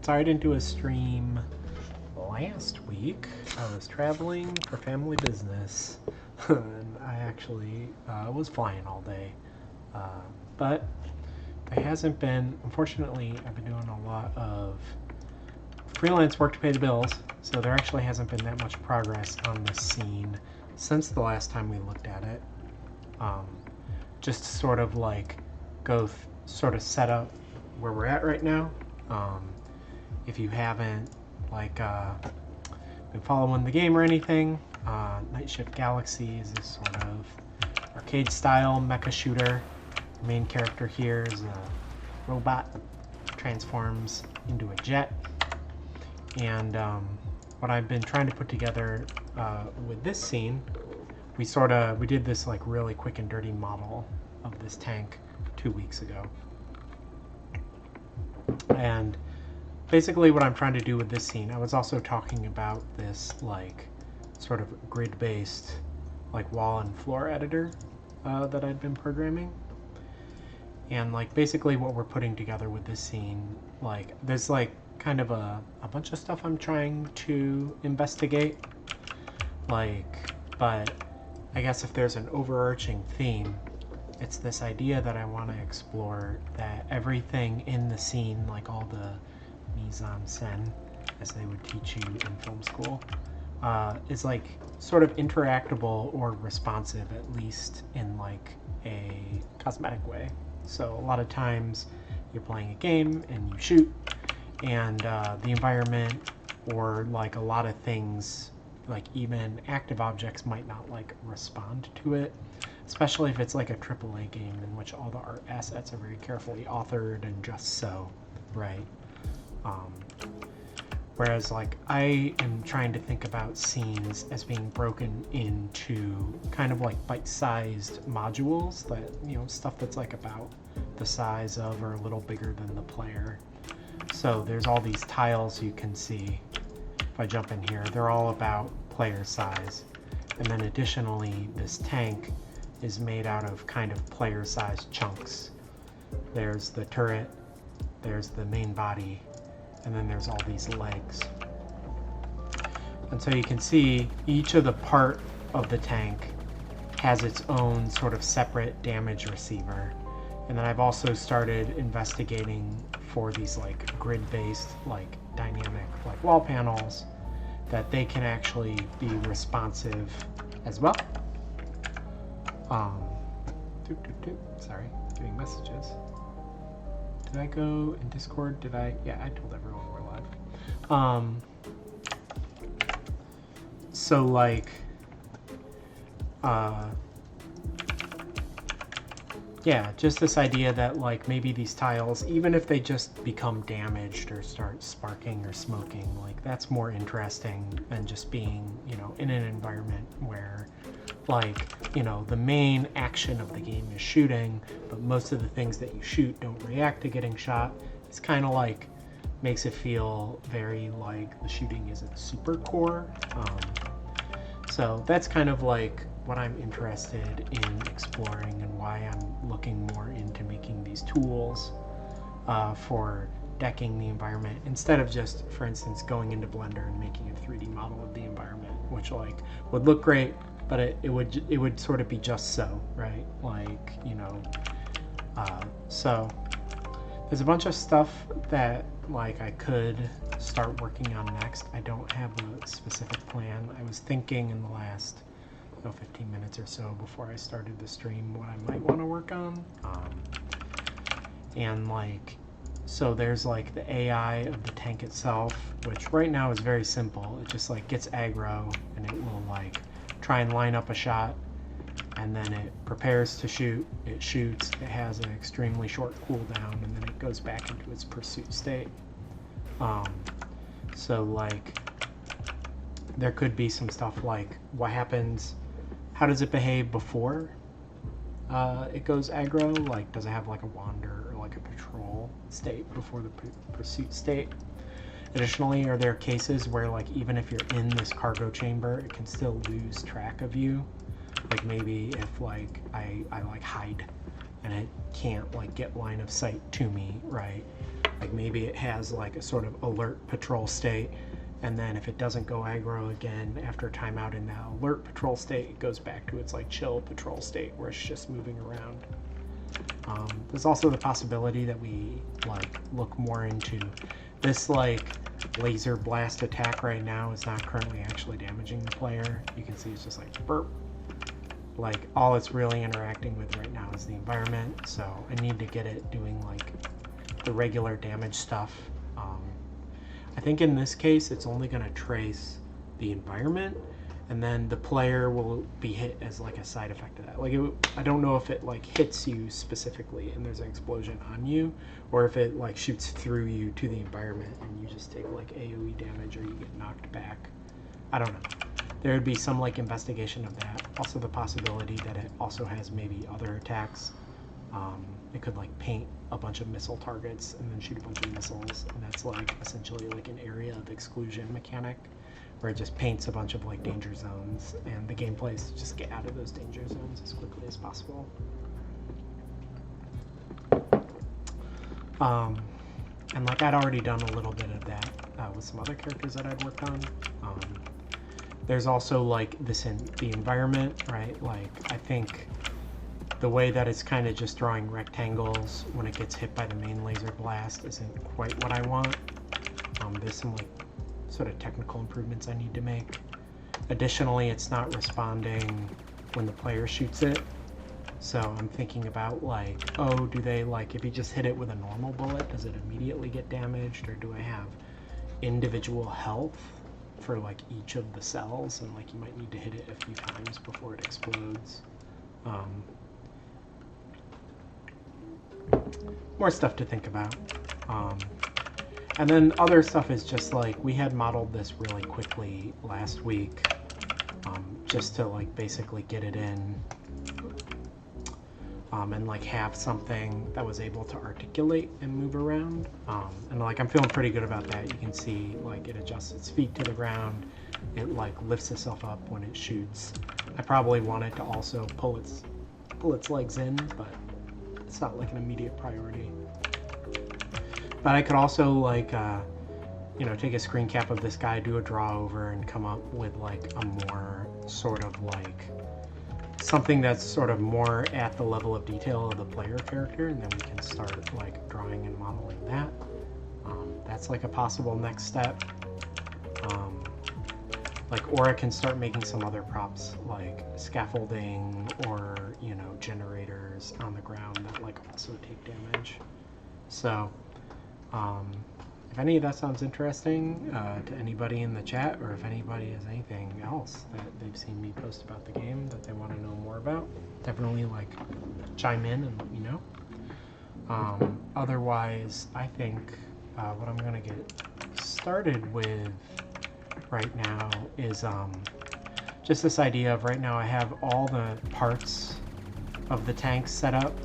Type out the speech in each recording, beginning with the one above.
Sorry I didn't do a stream last week. I was traveling for family business, and I actually was flying all day. But there hasn't been, unfortunately, I've been doing a lot of freelance work to pay the bills, so there actually hasn't been that much progress on this scene since the last time we looked at it. Just to sort of like go sort of set up where we're at right now. If you haven't like been following the game or anything, Nightshift Galaxy is this sort of arcade style mecha shooter. The main character here is a robot, transforms into a jet, and what I've been trying to put together with this scene, we did this like really quick and dirty model of this tank 2 weeks ago. And basically what I'm trying to do with this scene, I was also talking about this like sort of grid-based like wall and floor editor that I'd been programming. And like basically what we're putting together with this scene, like there's like kind of a bunch of stuff I'm trying to investigate. Like, but I guess if there's an overarching theme, it's this idea that I want to explore that everything in the scene, like all the mise en scène, as they would teach you in film school, is like sort of interactable or responsive, at least in like a cosmetic way. So a lot of times you're playing a game and you shoot, and the environment or like a lot of things, like even active objects, might not like respond to it, especially if it's like a AAA game in which all the art assets are very carefully authored and just so, right? Whereas like I am trying to think about scenes as being broken into kind of like bite-sized modules that, you know, stuff that's like about the size of or a little bigger than the player. So there's all these tiles you can see. If I jump in here, they're all about player size. And then additionally, this tank is made out of kind of player-sized chunks. There's the turret, there's the main body, and then there's all these legs. And so you can see each of the part of the tank has its own sort of separate damage receiver. And then I've also started investigating for these like grid-based, like dynamic, like wall panels, that they can actually be responsive as well. Sorry, getting messages. Did I go in Discord? Did I? Yeah, I told everyone we're live. So like, yeah, just this idea that like maybe these tiles, even if they just become damaged or start sparking or smoking, like that's more interesting than just being, you know, in an environment where like, you know, the main action of the game is shooting, but most of the things that you shoot don't react to getting shot. It's kind of like makes it feel very like the shooting is at the super core. So that's kind of like what I'm interested in exploring and why I'm looking more into making these tools for decking the environment instead of just, for instance, going into Blender and making a 3D model of the environment, which like would look great, but it would sort of be just so, right? Like, you know, so there's a bunch of stuff that like I could start working on next. I don't have a specific plan. I was thinking in the last 15 minutes or so before I started the stream what I might want to work on. And like, so there's like the AI of the tank itself, which right now is very simple. It just like gets aggro and it will like try and line up a shot, and then it prepares to shoot, it shoots, it has an extremely short cooldown, and then it goes back into its pursuit state. So like there could be some stuff like what happens, how does it behave before it goes aggro? Like, does it have like a wander or like a patrol state before the pursuit state? Additionally, are there cases where like even if you're in this cargo chamber, it can still lose track of you? Like maybe if like I like hide and it can't like get line of sight to me, right? Like maybe it has like a sort of alert patrol state, and then if it doesn't go aggro again after timeout in that alert patrol state, it goes back to its like chill patrol state where it's just moving around. There's also the possibility that we like look more into this like laser blast attack right now is not currently actually damaging the player. You can see it's just like burp. Like all it's really interacting with right now is the environment, so I need to get it doing like the regular damage stuff. I think in this case it's only going to trace the environment, and then the player will be hit as like a side effect of that. Like I don't know if it like hits you specifically and there's an explosion on you, or if it like shoots through you to the environment and you just take like AoE damage or you get knocked back. I don't know. There would be some like investigation of that. Also the possibility that it also has maybe other attacks. It could like paint a bunch of missile targets and then shoot a bunch of missiles, and that's like essentially like an area of exclusion mechanic where it just paints a bunch of like danger zones, and the gameplay is to just get out of those danger zones as quickly as possible. And like I'd already done a little bit of that with some other characters that I'd worked on. There's also like this in the environment, right? Like I think the way that it's kind of just drawing rectangles when it gets hit by the main laser blast isn't quite what I want. There's some like sort of technical improvements I need to make. Additionally, it's not responding when the player shoots it. So I'm thinking about like, oh, do they like, if you just hit it with a normal bullet, does it immediately get damaged, or do I have individual health for like each of the cells, and like you might need to hit it a few times before it explodes. More stuff to think about. And then other stuff is just like, we had modeled this really quickly last week, just to like basically get it in, and like have something that was able to articulate and move around. And like I'm feeling pretty good about that. You can see like it adjusts its feet to the ground, it like lifts itself up when it shoots. I probably want it to also pull its legs in, but it's not like an immediate priority. But I could also like take a screen cap of this guy, do a draw over, and come up with like a more sort of like something that's sort of more at the level of detail of the player character, and then we can start like drawing and modeling that. That's like a possible next step. Or I can start making some other props like scaffolding or generators on the ground that like also take damage. So if any of that sounds interesting to anybody in the chat, or if anybody has anything else that they've seen me post about the game that they want to know more about, definitely like chime in and let me know. Otherwise, I think what I'm going to get started with right now is just this idea of right now I have all the parts of the tanks set up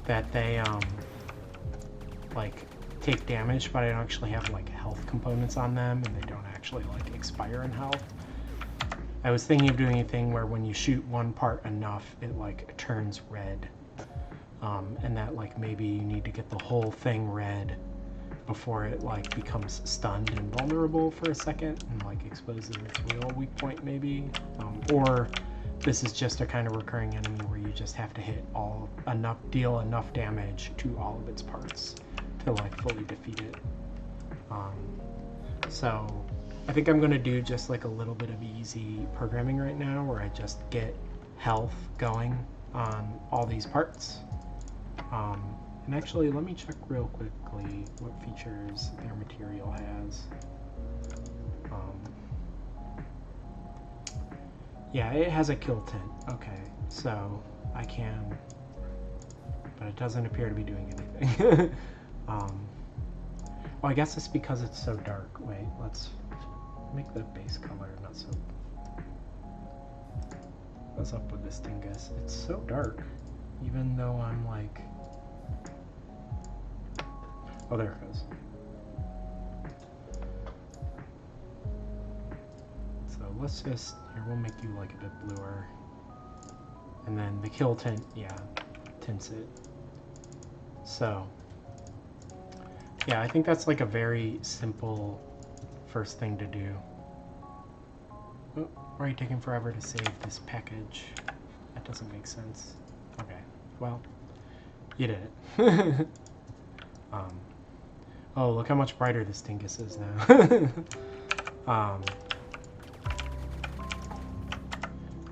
that they like take damage, but I don't actually have like health components on them, and they don't actually like expire in health. I was thinking of doing a thing where when you shoot one part enough, it like turns red, and that like maybe you need to get the whole thing red before it like becomes stunned and vulnerable for a second and like exposes its real weak point maybe, or this is just a kind of recurring enemy where you just have to hit deal enough damage to all of its parts to like fully defeat it. So I think I'm going to do just like a little bit of easy programming right now where I just get health going on all these parts. And actually, let me check real quickly what features their material has. Yeah, it has a kill tint. Okay, so I can, but it doesn't appear to be doing anything. Well, I guess it's because it's so dark. Wait, let's make the base color not so... What's up with this dingus? It's so dark, even though I'm like... Oh, there it goes. So let's just... Here, we'll make you like a bit bluer. And then the kill tint, yeah, tints it. So... Yeah, I think that's like a very simple first thing to do. Oh, why are you taking forever to save this package? That doesn't make sense. Okay, well, you did it. Oh, look how much brighter this dingus is now.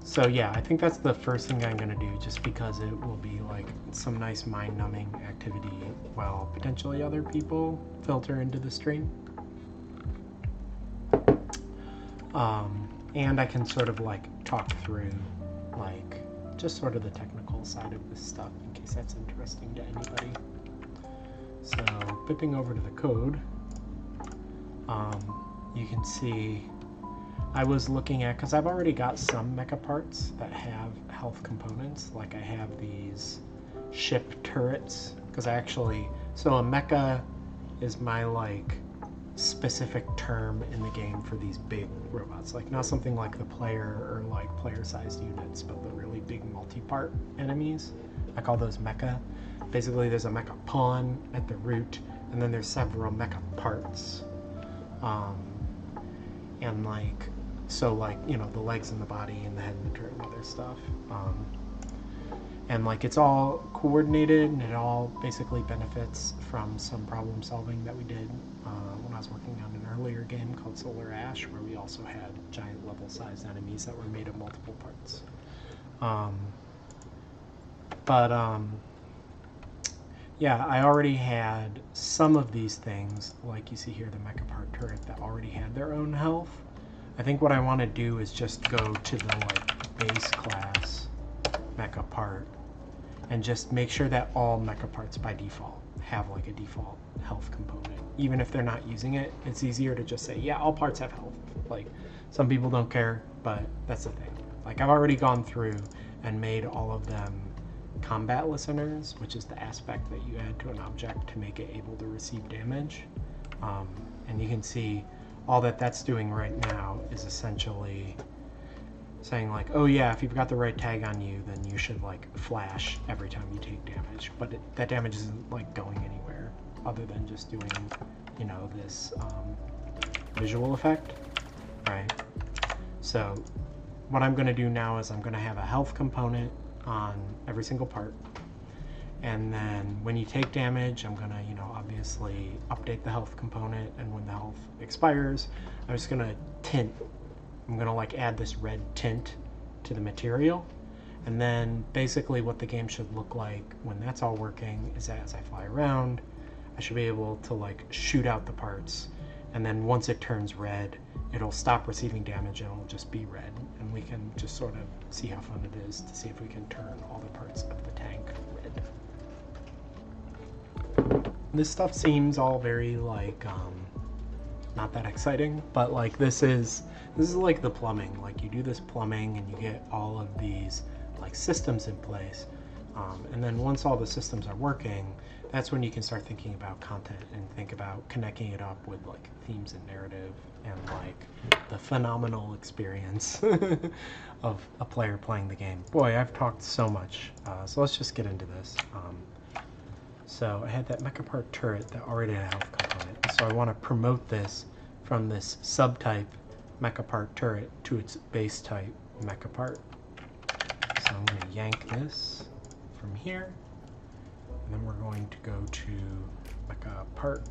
So yeah, I think that's the first thing I'm gonna do, just because it will be like some nice mind-numbing activity while potentially other people filter into the stream. And I can sort of like talk through like just sort of the technical side of this stuff in case that's interesting to anybody. So flipping over to the code, you can see I was looking at, because I've already got some mecha parts that have health components, like I have these ship turrets, because I actually, so a mecha is my like specific term in the game for these big robots, like not something like the player or like player-sized units, but the really big multi-part enemies. I call those mecha. Basically, there's a mecha pawn at the root, and then there's several mecha parts. And like, so like, you know, the legs and the body and the head and the turret and other stuff. And like, it's all coordinated, and it all basically benefits from some problem solving that we did when I was working on an earlier game called Solar Ash, where we also had giant level-sized enemies that were made of multiple parts. Yeah, I already had some of these things, like you see here, the mecha part turret, that already had their own health. I think what I want to do is just go to the like base class mecha part and just make sure that all mecha parts by default have like a default health component. Even if they're not using it, it's easier to just say, yeah, all parts have health. Like, some people don't care, but that's the thing. Like, I've already gone through and made all of them combat listeners, which is the aspect that you add to an object to make it able to receive damage. And you can see all that that's doing right now is essentially saying like, oh yeah, if you've got the right tag on you, then you should like flash every time you take damage. But that damage isn't like going anywhere other than just doing, you know, this visual effect, right? So what I'm going to do now is I'm going to have a health component on every single part, and then when you take damage, I'm going to, you know, obviously update the health component, and when the health expires, I'm just going to tint. I'm going to like add this red tint to the material, and then basically what the game should look like when that's all working is that as I fly around, I should be able to like shoot out the parts, and then once it turns red, it'll stop receiving damage and it'll just be red, and we can just sort of see how fun it is to see if we can turn all the parts of the tank red. This stuff seems all very like not that exciting, but like this is like the plumbing. Like, you do this plumbing and you get all of these like systems in place, and then once all the systems are working, that's when you can start thinking about content and think about connecting it up with like themes and narrative and like the phenomenal experience of a player playing the game. Boy, I've talked so much, so let's just get into this. So I had that mecha part turret that already had a health component, so I want to promote this from this subtype mecha part turret to its base type mecha part. So I'm going to yank this from here, and then we're going to go to mecha part,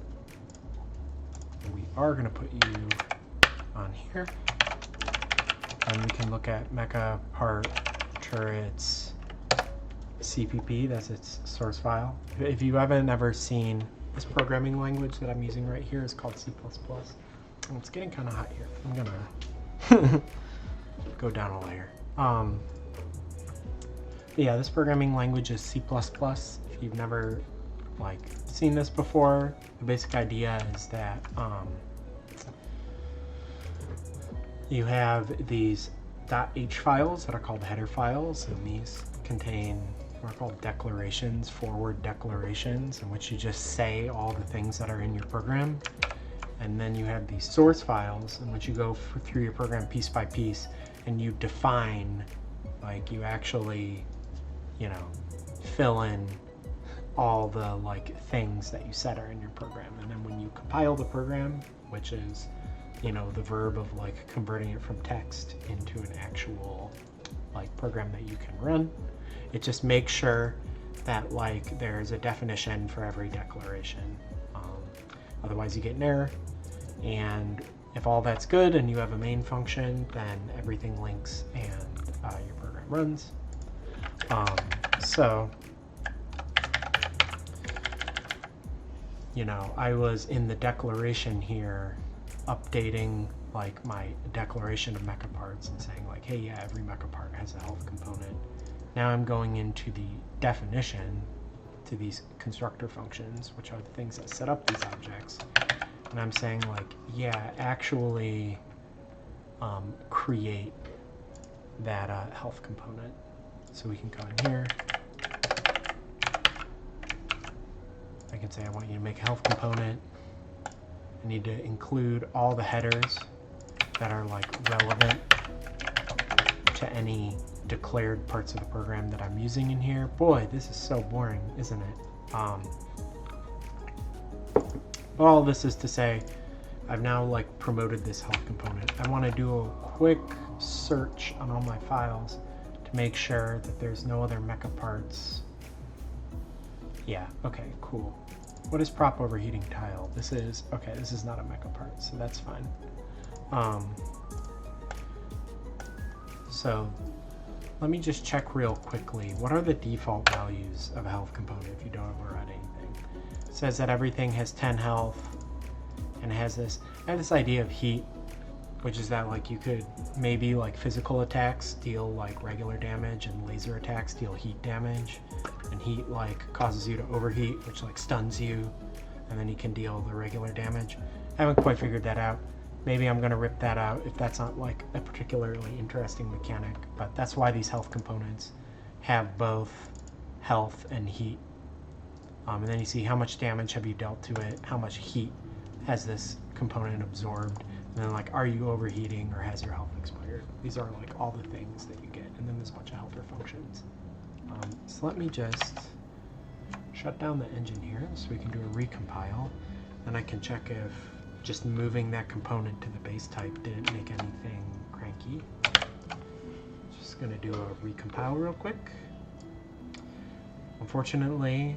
and we are going to put you on here, and we can look at mecha part turrets CPP. That's its source file. If you haven't ever seen this programming language that I'm using right here, is called C++. And it's getting kind of hot here. I'm gonna go down a layer. Yeah, this programming language is C++. If you've never like seen this before, the basic idea is that you have these .h files that are called header files, and these contain what are called declarations, forward declarations, in which you just say all the things that are in your program. And then you have these source files in which you go through your program piece by piece, and you define, like, you actually, you know, fill in all the like things that you set are in your program. And then when you compile the program, which is, you know, the verb of like converting it from text into an actual like program that you can run, it just makes sure that like there's a definition for every declaration. Otherwise you get an error. And if all that's good and you have a main function, then everything links and your program runs. So, you know, I was in the declaration here updating like my declaration of mecha parts and saying like, hey, yeah, every mecha part has a health component. Now I'm going into the definition to these constructor functions, which are the things that set up these objects. And I'm saying like, yeah, actually create that health component. So we can go in here. I can say I want you to make a health component. I need to include all the headers that are like relevant to any declared parts of the program that I'm using in here. Boy, this is so boring, isn't it? But all this is to say, I've now like promoted this health component. I want to do a quick search on all my files to make sure that there's no other mecha parts. Yeah, okay, cool. What is prop overheating tile? This is, okay, this is not a mecha part, so that's fine. So let me just check real quickly. What are the default values of a health component if you don't ever add anything? It says that everything has 10 health and it has this, I have this idea of heat, which is that like you could maybe like physical attacks deal like regular damage and laser attacks deal heat damage, and heat like causes you to overheat, which like stuns you, and then you can deal the regular damage. I haven't quite figured that out. Maybe I'm gonna rip that out if that's not like a particularly interesting mechanic, but that's why these health components have both health and heat. And then you see how much damage have you dealt to it, how much heat has this component absorbed, and then like, are you overheating or has your health expired? These are like all the things that you get, and then there's a bunch of helper functions. So let me just shut down the engine here so we can do a recompile, and I can check if just moving that component to the base type didn't make anything cranky. Just gonna do a recompile real quick. Unfortunately,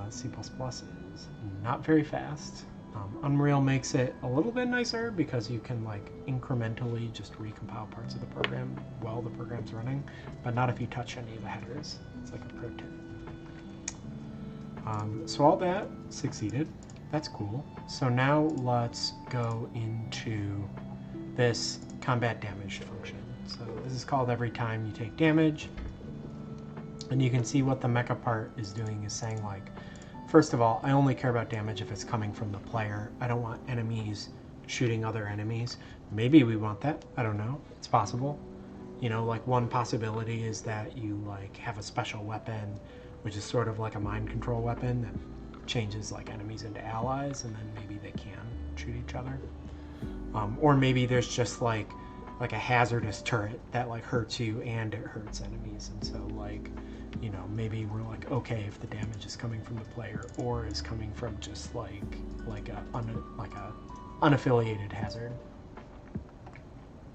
C++ is not very fast. Unreal makes it a little bit nicer because you can like incrementally just recompile parts of the program while the program's running, but not if you touch any of the headers. It's like a pro tip. So all that succeeded. That's cool. So now let's go into this combat damage function. So this is called every time you take damage. And you can see what the mecha part is doing is saying like, first of all, I only care about damage if it's coming from the player. I don't want enemies shooting other enemies. Maybe we want that. I don't know. It's possible. You know, like one possibility is that you like have a special weapon, which is sort of like a mind control weapon that changes like enemies into allies, and then maybe they can shoot each other. Or maybe there's just like a hazardous turret that like hurts you and it hurts enemies, and so like, you know, maybe we're like okay if the damage is coming from the player or is coming from just like a unaffiliated hazard.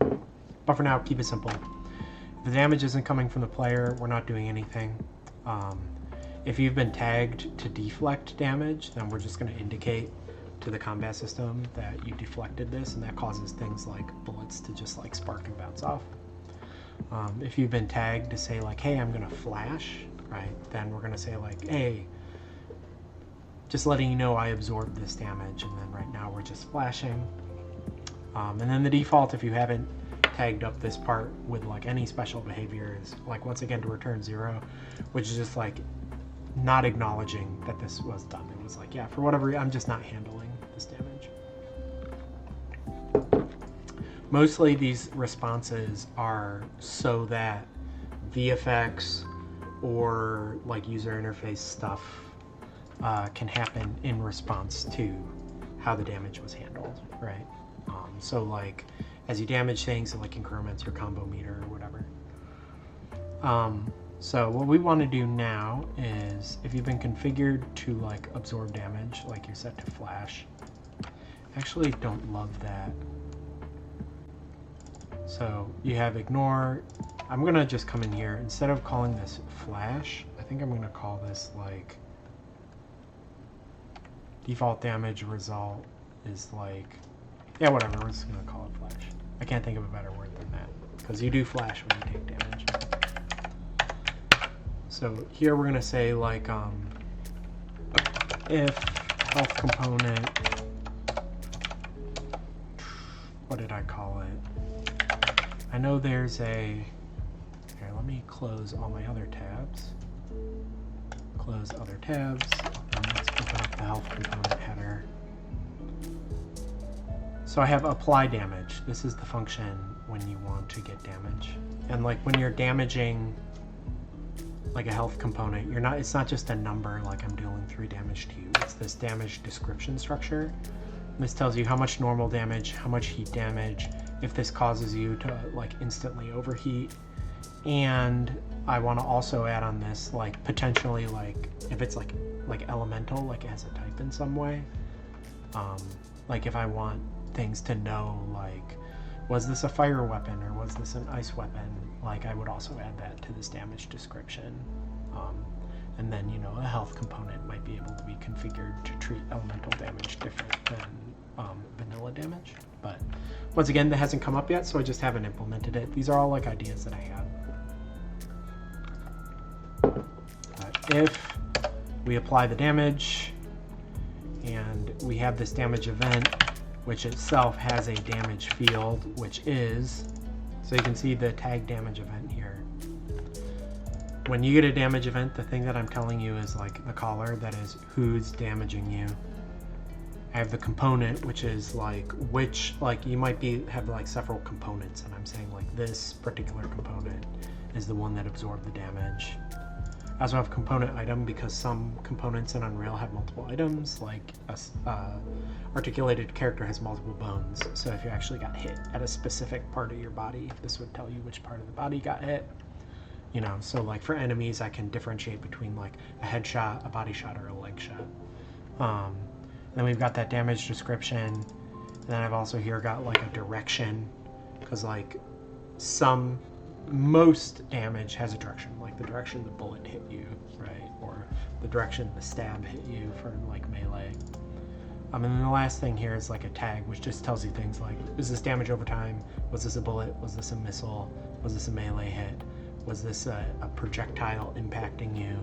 But for now, keep it simple. If the damage isn't coming from the player, we're not doing anything. If you've been tagged to deflect damage, then we're just going to indicate to the combat system that you deflected this, and that causes things like bullets to just like spark and bounce off. If you've been tagged to say like, hey, I'm going to flash, right, then we're going to say like, hey, just letting you know I absorbed this damage, and then right now we're just flashing. And then the default, if you haven't tagged up this part with like any special behavior, is like once again to return 0, which is just like not acknowledging that this was done. It was like, yeah, for whatever reason, I'm just not handling this damage. Mostly these responses are so that VFX or like user interface stuff can happen in response to how the damage was handled, right? So like as you damage things, it like increments your combo meter or whatever. So what we want to do now is, if you've been configured to like absorb damage, like you're set to flash, I actually don't love that. So you have ignore. I'm gonna just come in here, instead of calling this flash, I think I'm gonna call this like default damage result is like, yeah, whatever, we're just gonna call it flash. I can't think of a better word than that, because you do flash when you take damage. So here we're gonna say like if health component, what did I call it? I know there's a, here, let me close all my other tabs. Close other tabs, and let's open up the health component header. So I have apply damage. This is the function when you want to get damage. And like when you're damaging like a health component, you're not, it's not just a number like I'm dealing 3 damage to you. It's this damage description structure. And this tells you how much normal damage, how much heat damage, if this causes you to like instantly overheat. And I want to also add on this like potentially like if it's like elemental, like it has a type in some way. Like if I want things to know like, was this a fire weapon or was this an ice weapon? Like I would also add that to this damage description. And then, you know, a health component might be able to be configured to treat elemental damage different than vanilla damage. But once again, that hasn't come up yet, so I just haven't implemented it. These are all like ideas that I have. But if we apply the damage and we have this damage event, which itself has a damage field, which is, so you can see the tag damage event here. When you get a damage event, the thing that I'm telling you is like the caller, that is who's damaging you. I have the component, which is like which, like you might have like several components, and I'm saying like this particular component is the one that absorbed the damage. I also have component item because some components in Unreal have multiple items, like a articulated character has multiple bones. So if you actually got hit at a specific part of your body, this would tell you which part of the body got hit. You know, so like for enemies, I can differentiate between like a headshot, a body shot, or a leg shot. Then we've got that damage description. And then I've also here got like a direction, because like most damage has a direction, like the direction the bullet hit you, right? Or the direction the stab hit you for like melee. And then the last thing here is like a tag, which just tells you things like, is this damage over time? Was this a bullet? Was this a missile? Was this a melee hit? Was this a projectile impacting you?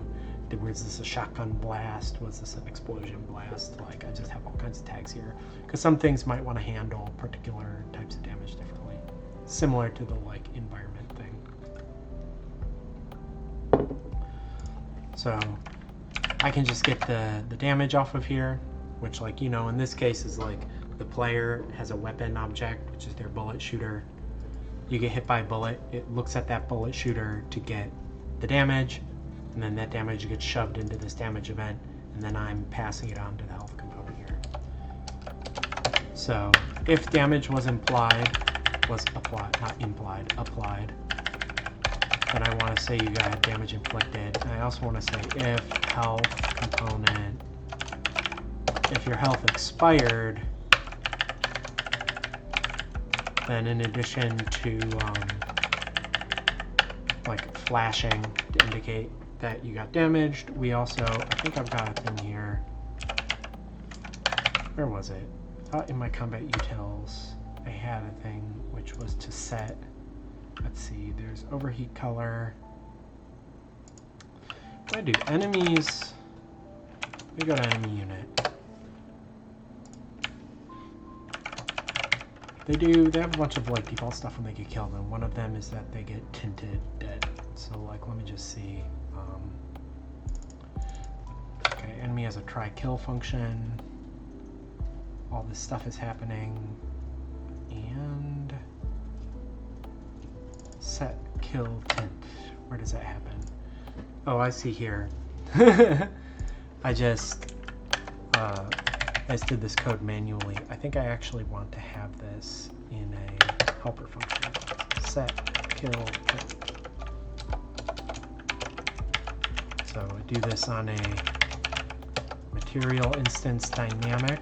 Was this a shotgun blast? Was this an explosion blast? Like I just have all kinds of tags here, because some things might want to handle particular types of damage differently, similar to the like environment thing. So I can just get the damage off of here, which, like, you know, in this case is like the player has a weapon object, which is their bullet shooter. You get hit by a bullet, it looks at that bullet shooter to get the damage, and then that damage gets shoved into this damage event, and then I'm passing it on to the health component here. So if damage was applied, then I want to say you got damage inflicted. And I also want to say if health component, if your health expired, then in addition to like flashing to indicate that you got damaged, we also, I think I've got a thing here. Where was it? I thought in my combat utils I had a thing which was to set, let's see, there's overheat color. What do I do? Enemies, we go to enemy unit. They have a bunch of like default stuff when they get killed, and one of them is that they get tinted dead. So like, let me just see. Okay, enemy has a try kill function. All this stuff is happening. And set kill tint. Where does that happen? Oh, I see here. I just did this code manually. I think I actually want to have this in a helper function. Set kill tint. So do this on a material instance dynamic.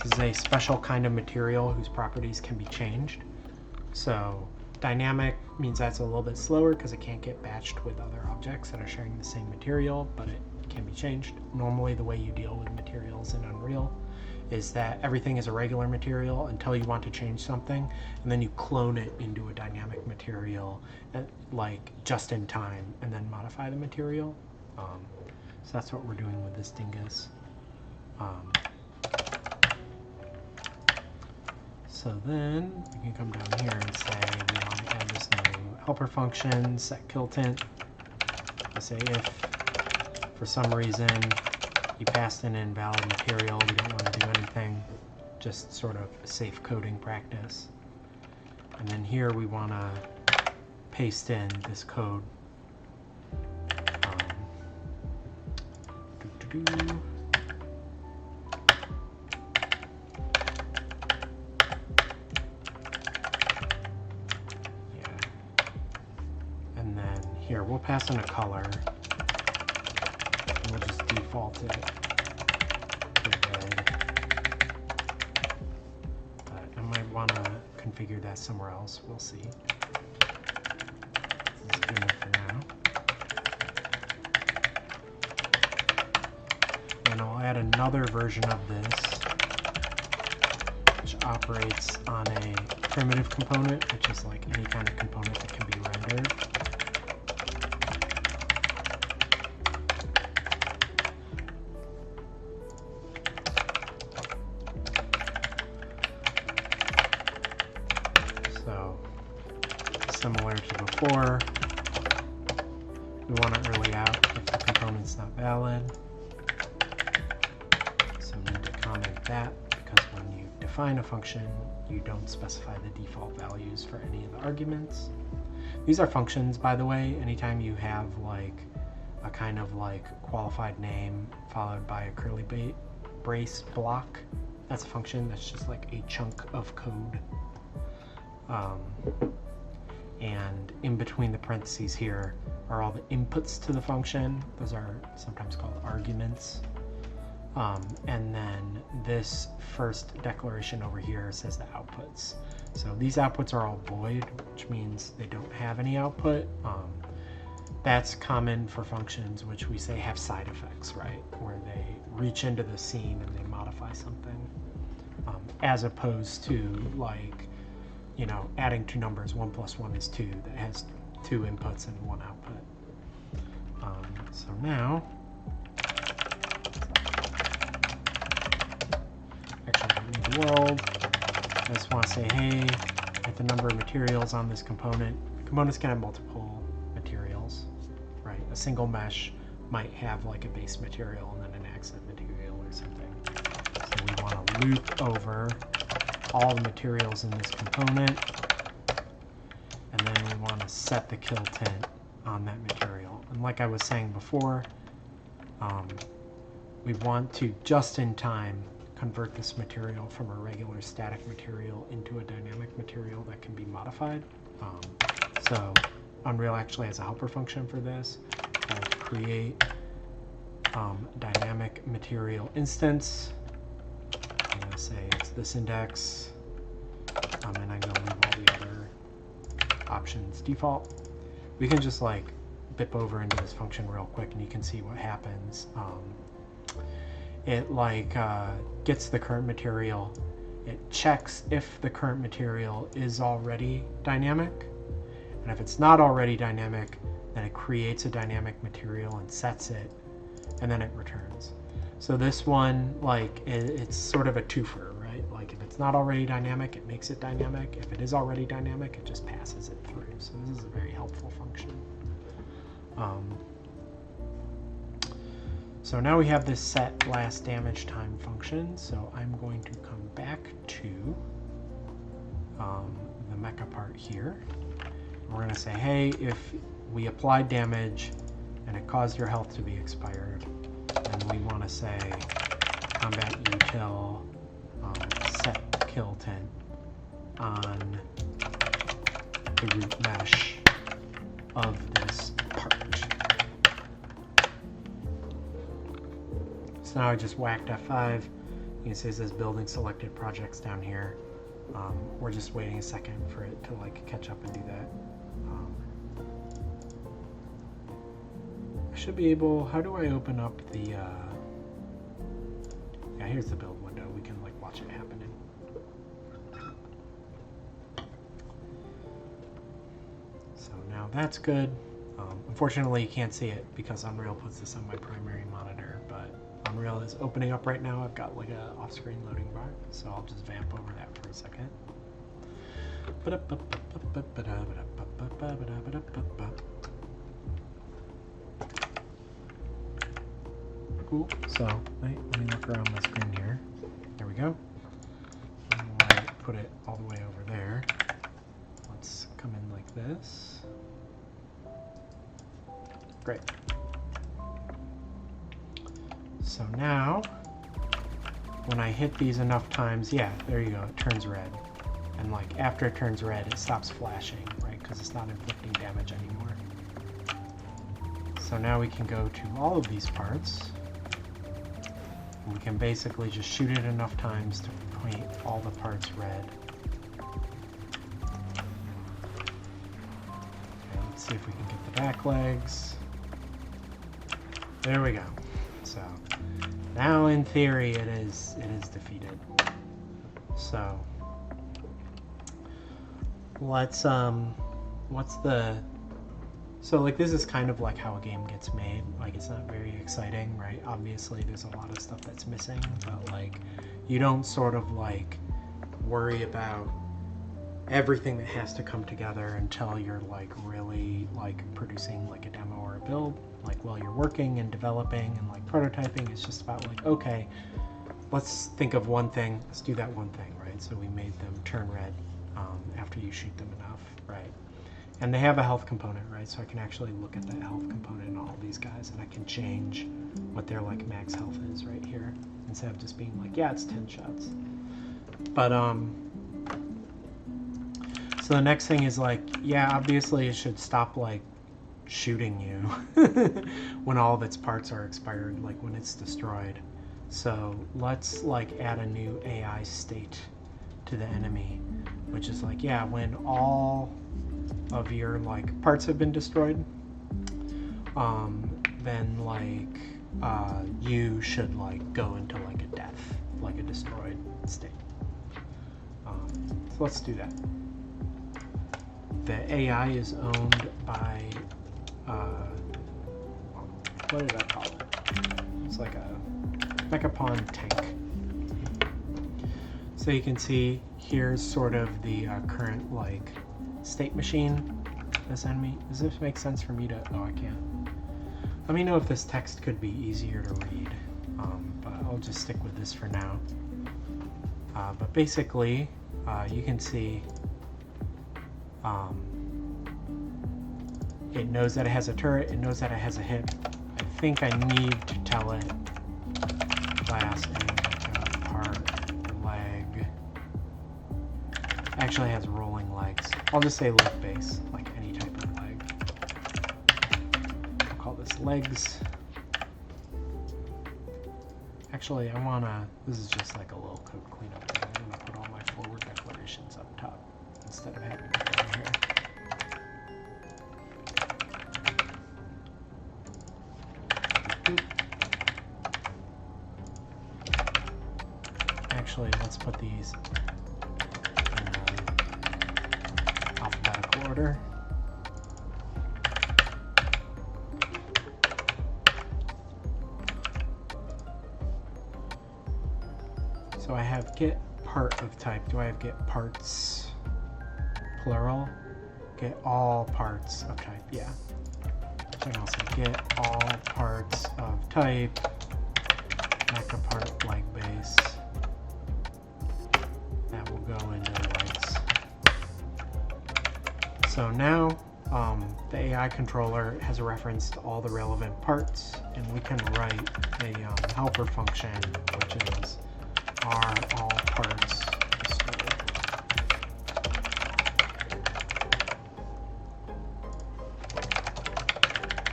This is a special kind of material whose properties can be changed. So dynamic means that's a little bit slower because it can't get batched with other objects that are sharing the same material, but it can be changed. Normally the way you deal with materials in Unreal is that everything is a regular material until you want to change something, and then you clone it into a dynamic material, like just in time, and then modify the material. So that's what we're doing with this dingus. So then we can come down here and say we want to add this new helper function, set kill tint. I say if for some reason you passed in an invalid material, we don't want to do anything, just sort of safe coding practice. And then here we want to paste in this code. And then here we'll pass in a color. And we'll just default it to red. But I might want to configure that somewhere else. We'll see. This is good enough for now. And I'll add another version of this, which operates on a primitive component, which is like any kind of component that can be rendered. So, similar to before, we want to early out if the component's not valid. So we need to comment that, because when you define a function, you don't specify the default values for any of the arguments. These are functions, by the way. Anytime you have like a kind of like qualified name followed by a curly brace block, that's a function. That's just like a chunk of code. And in between the parentheses here are all the inputs to the function. Those are sometimes called arguments. And then this first declaration over here says the outputs. So these outputs are all void, which means they don't have any output. That's common for functions which we say have side effects, right? Where they reach into the scene and they modify something. As opposed to like, you know, adding two numbers, 1 + 1 is 2, that has 2 inputs and 1 output. So now, actually I don't need the world. I just want to say, hey, at the number of materials on this component. Components can have multiple materials, right? A single mesh might have like a base material and then an accent material or something. So we want to loop over all the materials in this component, and then we want to set the kill tint on that material. And like I was saying before, we want to just in time convert this material from a regular static material into a dynamic material that can be modified. So Unreal actually has a helper function for this called create dynamic material instance. I'm going to say it's this index, and I'm going to leave all the other options default. We can just like bip over into this function real quick and you can see what happens. It like gets the current material, it checks if the current material is already dynamic, and if it's not already dynamic, then it creates a dynamic material and sets it, and then it returns. So this one, like, it's sort of a twofer, right? Like if it's not already dynamic, it makes it dynamic. If it is already dynamic, it just passes it through. So this is a very helpful function. So now we have this set last damage time function. So I'm going to come back to the mecha part here. We're going to say, hey, if we applied damage and it caused your health to be expired, then we want to say combat util set kill tint on the root mesh of this part. So now I just whacked F5. You can see it says building selected projects down here. We're just waiting a second for it to like catch up and do that. I should be able, how do I open up the, yeah, here's the build window. We can like watch it happening. So now that's good. Unfortunately, you can't see it because Unreal puts this on my primary monitor, but Unreal is opening up right now. I've got like a off-screen loading bar, so I'll just vamp over that for a second. Cool. So, let me look around my screen here. There we go. And we'll put it all the way over there. Let's come in like this. Great. So now, when I hit these enough times, yeah, there you go, it turns red. And like after it turns red, it stops flashing, right? Because it's not inflicting damage anymore. So now we can go to all of these parts. And we can basically just shoot it enough times to paint all the parts red. Okay, let's see if we can get the back legs. There we go. So now in theory it is defeated. So let's so like this is kind of like how a game gets made. Like it's not very exciting, right? Obviously there's a lot of stuff that's missing, but like you don't sort of like worry about everything that has to come together until you're like really like producing like a demo or a build. Like while you're working and developing and like prototyping, it's just about like, okay, let's think of one thing, let's do that one thing, right? So we made them turn red after you shoot them enough, right? And they have a health component, right? So I can actually look at that health component in all of these guys, and I can change what their like max health is right here, instead of just being like, yeah, it's 10 shots. But so the next thing is like, yeah, obviously it should stop like shooting you when all of its parts are expired, like when it's destroyed. So let's like add a new AI state to the enemy, which is like, yeah, when all of your like parts have been destroyed, then like you should like go into like a death, like a destroyed state. So let's do that. The AI is owned by what did I call it? It's like a Mechapon tank. So you can see here's sort of the current like state machine. This enemy. Does this make sense for me to? Oh, I can't. Let me know if this text could be easier to read, but I'll just stick with this for now. But basically, you can see it knows that it has a turret. It knows that it has a hip. I think I need to tell it class and part leg. Actually, it has rolling legs. I'll just say leg base, like any type of leg. I'll call this legs. Actually, I wanna. This is just like a little code cleanup thing. I'm gonna put all my forward declarations up top instead of having it down here. Actually, let's put these in alphabetical order. So I have get part of type. Do I have get parts plural? Get all parts of type, yeah. I can also get all parts of type, mecha part leg base. That will go into legs. So now the AI controller has a reference to all the relevant parts, and we can write a helper function, which is are all parts destroyed.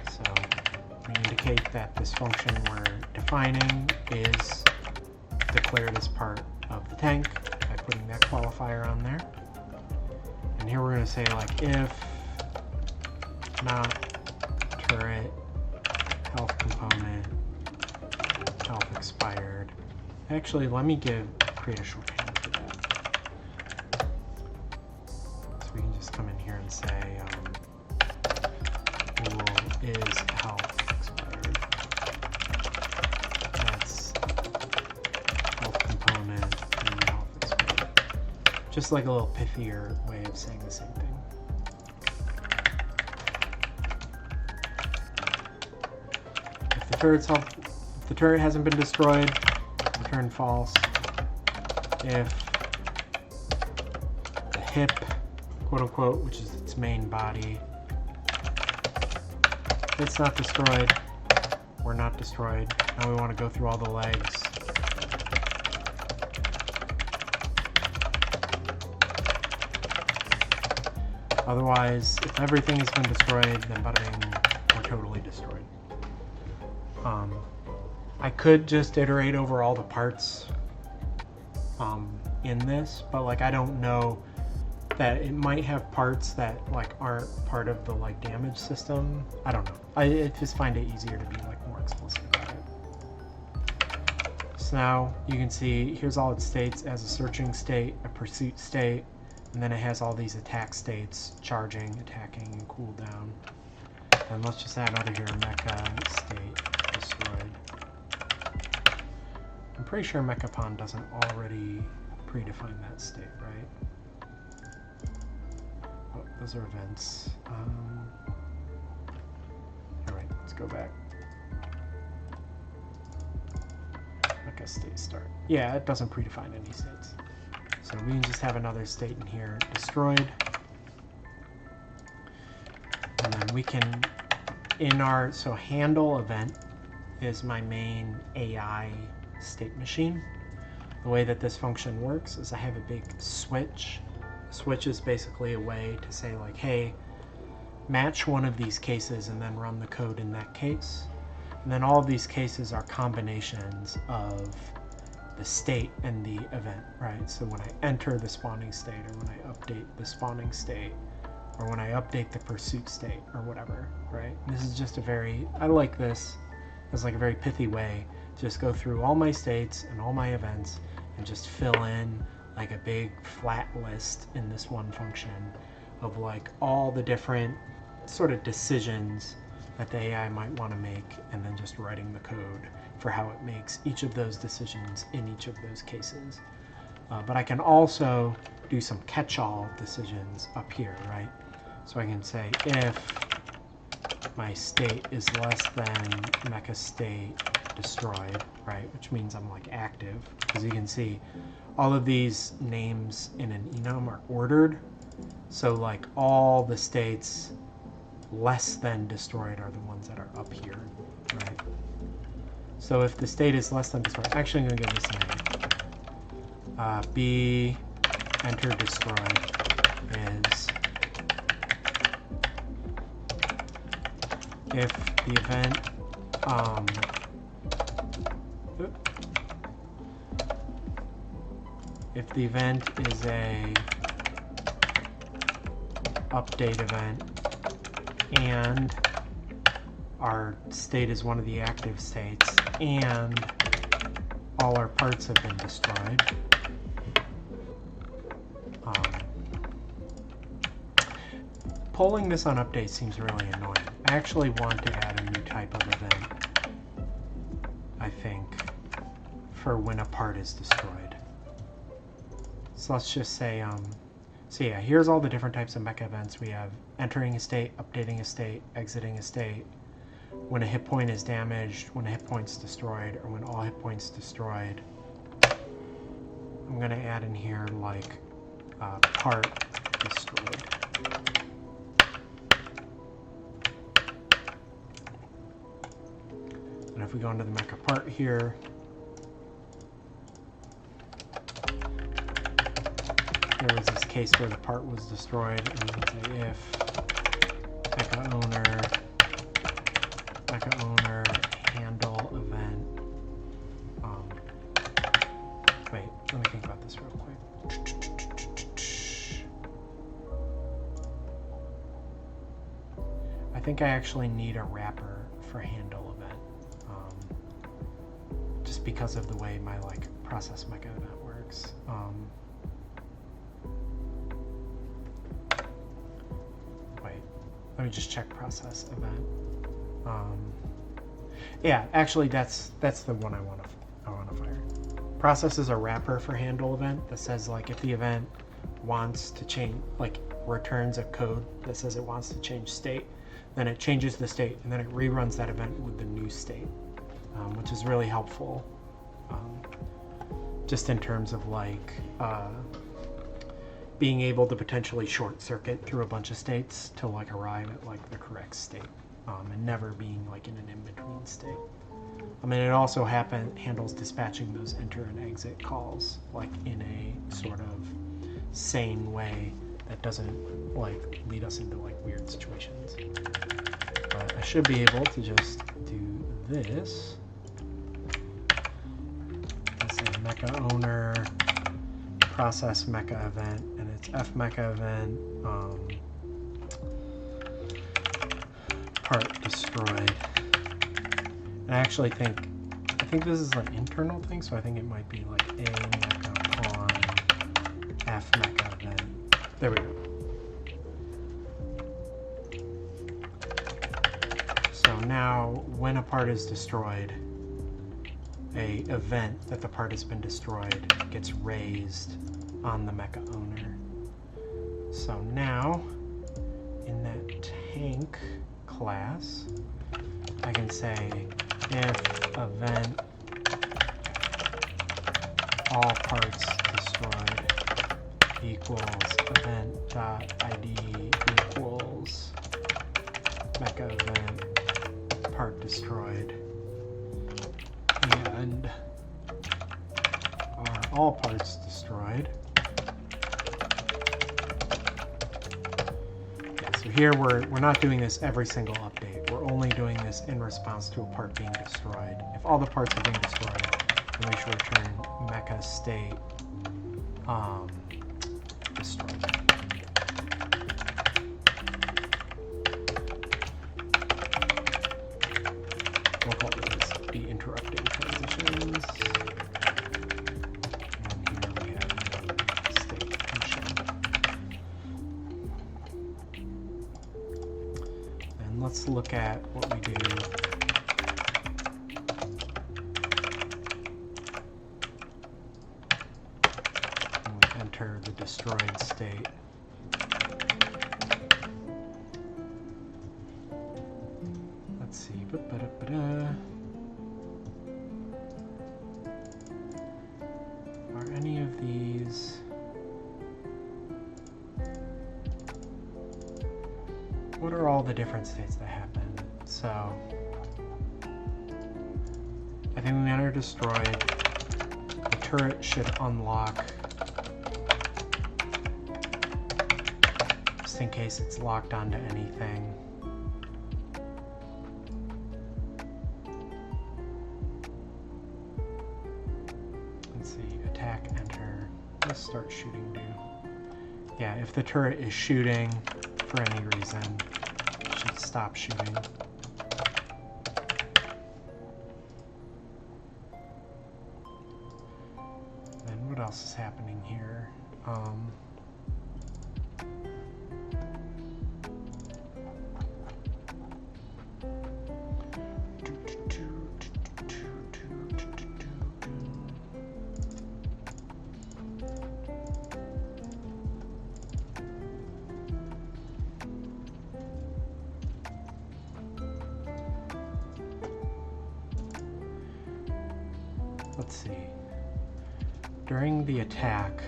So we indicate that that this function we're defining is declare this part of the tank by putting that qualifier on there. And here we're going to say like if not turret health component health expired. Actually, let me create a shorthand for that. So we can just come in here and say is health expired. That's health component and health expired. Just like a little pithier way of saying the same thing. If the turret hasn't been destroyed, return false. If the hip, quote unquote, which is its main body, it's not destroyed, we're not destroyed. Now we want to go through all the legs. Otherwise, if everything has been destroyed, then bada bing, we're totally destroyed. I could just iterate over all the parts in this, but like I don't know that it might have parts that like aren't part of the like damage system. I don't know. I just find it easier to be like more explicit about it. So now you can see here's all its states as a searching state, a pursuit state, and then it has all these attack states: charging, attacking, and cooldown. And let's just add under here mecha state destroyed. I'm pretty sure mechapon doesn't already predefine that state, right? Oh, those are events. Alright, let's go back. Mecha state start. Yeah, it doesn't predefine any states. So we can just have another state in here, destroyed. And then we can, so handle event is my main AI state machine. The way that this function works is I have a big switch. Switch is basically a way to say like, hey, match one of these cases and then run the code in that case. And then all of these cases are combinations of the state and the event, right? So when I enter the spawning state, or when I update the spawning state, or when I update the pursuit state, or whatever, right? This is just I like this as like a very pithy way to just go through all my states and all my events and just fill in like a big flat list in this one function of like all the different sort of decisions that the AI might want to make, and then just writing the code for how it makes each of those decisions in each of those cases. But I can also do some catch-all decisions up here, right? So I can say if my state is less than mecha state destroyed, right? Which means I'm like active, because you can see all of these names in an enum are ordered. So like all the states less than destroyed are the ones that are up here, right? So if the state is less than destroyed, actually I'm going to give this a name. B enter destroyed is if the event if the event is a update event and our state is one of the active states and all our parts have been destroyed, polling this on update seems really annoying. I actually want to add a new type of event, I think, for when a part is destroyed. So let's just say, so yeah, here's all the different types of mecha events. We have entering a state, updating a state, exiting a state, when a hit point is damaged, when a hit point's destroyed, or when all hit points destroyed. I'm going to add in here like part destroyed. And if we go into the mecha part here, there was this case where the part was destroyed, and we can say if mecha owner handle event. Wait, let me think about this real quick. I think I actually need a wrapper for handle event, just because of the way my process mecha event works. Wait, let me just check process event. Yeah, actually, that's the one I want to fire. Process is a wrapper for handle event that says if the event wants to change, returns a code that says it wants to change state, then it changes the state and then it reruns that event with the new state, which is really helpful, just in terms of being able to potentially short circuit through a bunch of states to arrive at the correct state, and never being in an in-between state. It also handles dispatching those enter and exit calls in a sort of sane way that doesn't lead us into weird situations. But I should be able to just do this. Let's say mecha owner process mecha event, and it's f mecha event part destroyed. And I actually think this is an internal thing, so I think it might be a mecha pawn f mecha event. There we go. So now when a part is destroyed, a event that the part has been destroyed gets raised on the mecha owner. So now in that tank class, I can say if event all parts destroyed equals event.id equals mecha event part destroyed, and are all parts destroyed. Yeah, so here we're not doing this every single update. We're only doing this in response to a part being destroyed. If all the parts are being destroyed, then we should return mecha state destroyed. We'll call these the interrupting transitions. And here we have state function. And let's look at what we do. When we enter the destroyed state. Let's see. Are any of these? What are all the different states that happen? So I think when we enter destroyed, the turret should unlock, just in case it's locked onto anything. Attack, enter. Let's start shooting new. Yeah, if the turret is shooting for any reason, it should stop shooting. Then what else is happening here? Let's see. During the attack,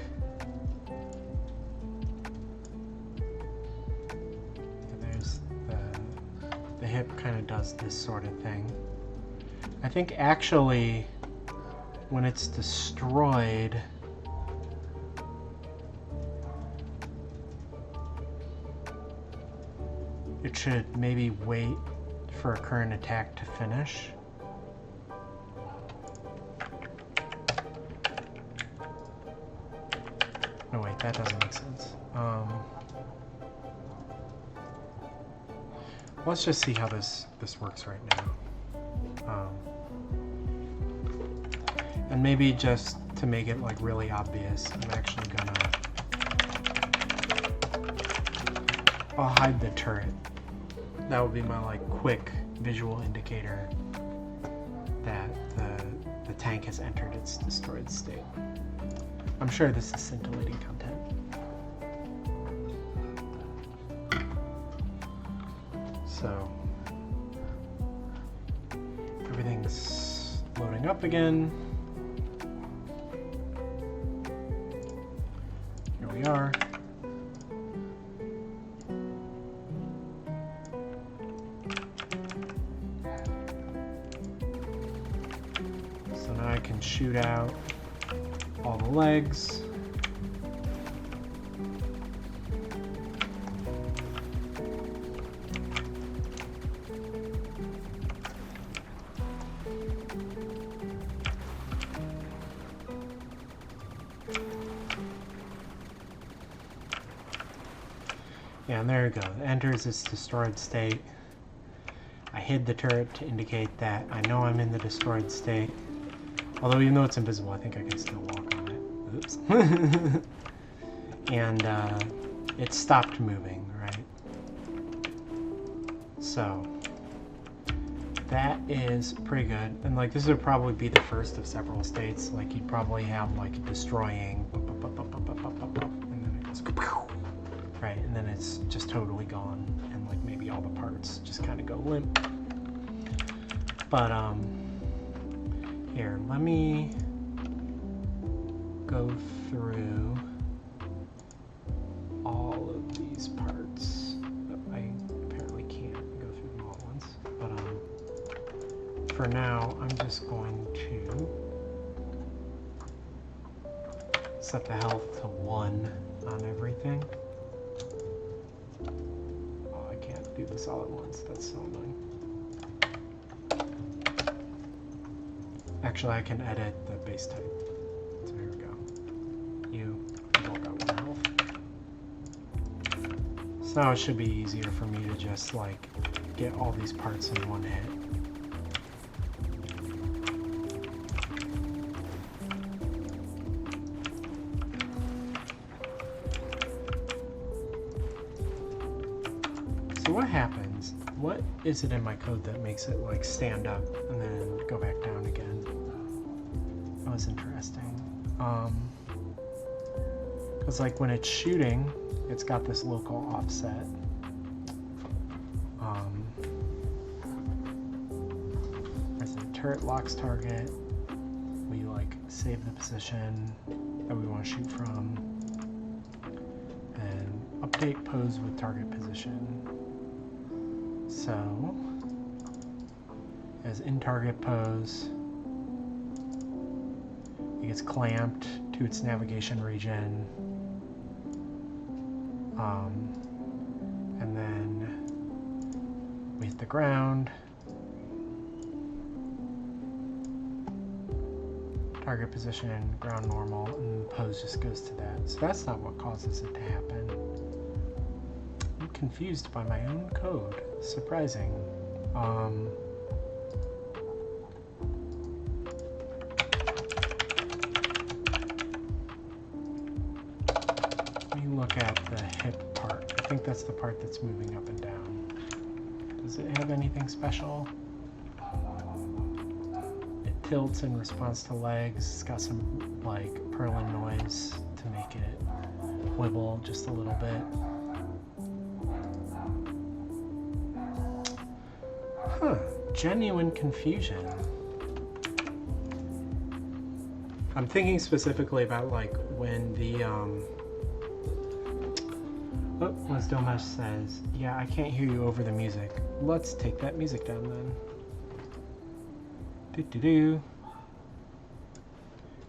there's the hip kind of does this sort of thing. I think actually when it's destroyed, it should maybe wait for a current attack to finish No, wait, that doesn't make sense. Let's just see how this works right now. And maybe just to make it like really obvious, I'm actually gonna... I'll hide the turret. That would be my like quick visual indicator that the tank has entered its destroyed state. I'm sure this is scintillating content. So everything's loading up again. Here we are. So now I can shoot out all the legs. Yeah, and there you go. It enters its destroyed state. I hid the turret to indicate that I know I'm in the destroyed state. Although even though it's invisible, I think I can still walk on it. Oops. And it stopped moving, right? So that is pretty good. And like this would probably be the first of several states. Like you'd probably have like destroying, and then it goes, right? And then it's just totally gone, and like maybe all the parts just kind of go limp. But here, let me go through all of these parts. I apparently can't go through them all at once. But for now, I'm just going to set the health to 1 on everything. Oh, I can't do this all at once. That's so annoying. Actually, I can edit the base type. So here we go. You all got 1 health. So now it should be easier for me to just like get all these parts in one hit. So what happens? What is it in my code that makes it like stand up and then go back down again? That was interesting. Because like when it's shooting, it's got this local offset. As the turret locks target, we like save the position that we want to shoot from, and update pose with target position. So, as in target pose, it gets clamped to its navigation region, and then we hit the ground, target position, ground normal, and the pose just goes to that. So that's not what causes it to happen. I'm confused by my own code. Surprising. Let me look at the hip part. I think that's the part that's moving up and down. Does it have anything special? It tilts in response to legs. It's got some like purling noise to make it wibble just a little bit. Huh, genuine confusion. I'm thinking specifically about like when the Wisdomesh says, yeah, I can't hear you over the music. Let's take that music down then. Do-do-do.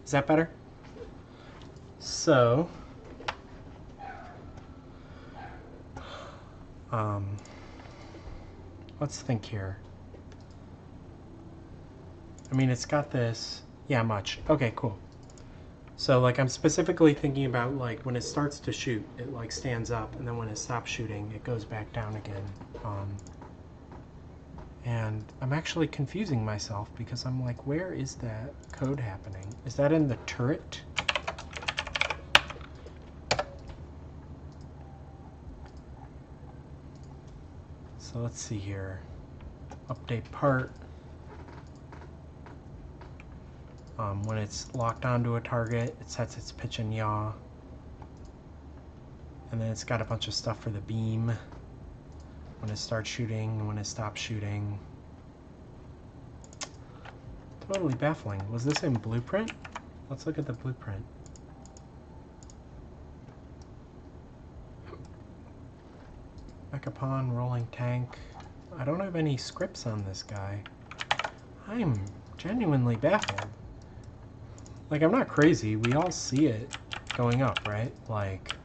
Is that better? So, let's think here. I mean, it's got this. Yeah, much. Okay, cool. So like I'm specifically thinking about like when it starts to shoot, it like stands up, and then when it stops shooting, it goes back down again. And I'm actually confusing myself because I'm like, where is that code happening? Is that in the turret? So let's see here. Update part. When it's locked onto a target, it sets its pitch and yaw. And then it's got a bunch of stuff for the beam. When it starts shooting and when it stops shooting. Totally baffling. Was this in blueprint? Let's look at the blueprint. Mechapon, rolling tank. I don't have any scripts on this guy. I'm genuinely baffled. Like, I'm not crazy. We all see it going up, right? Like,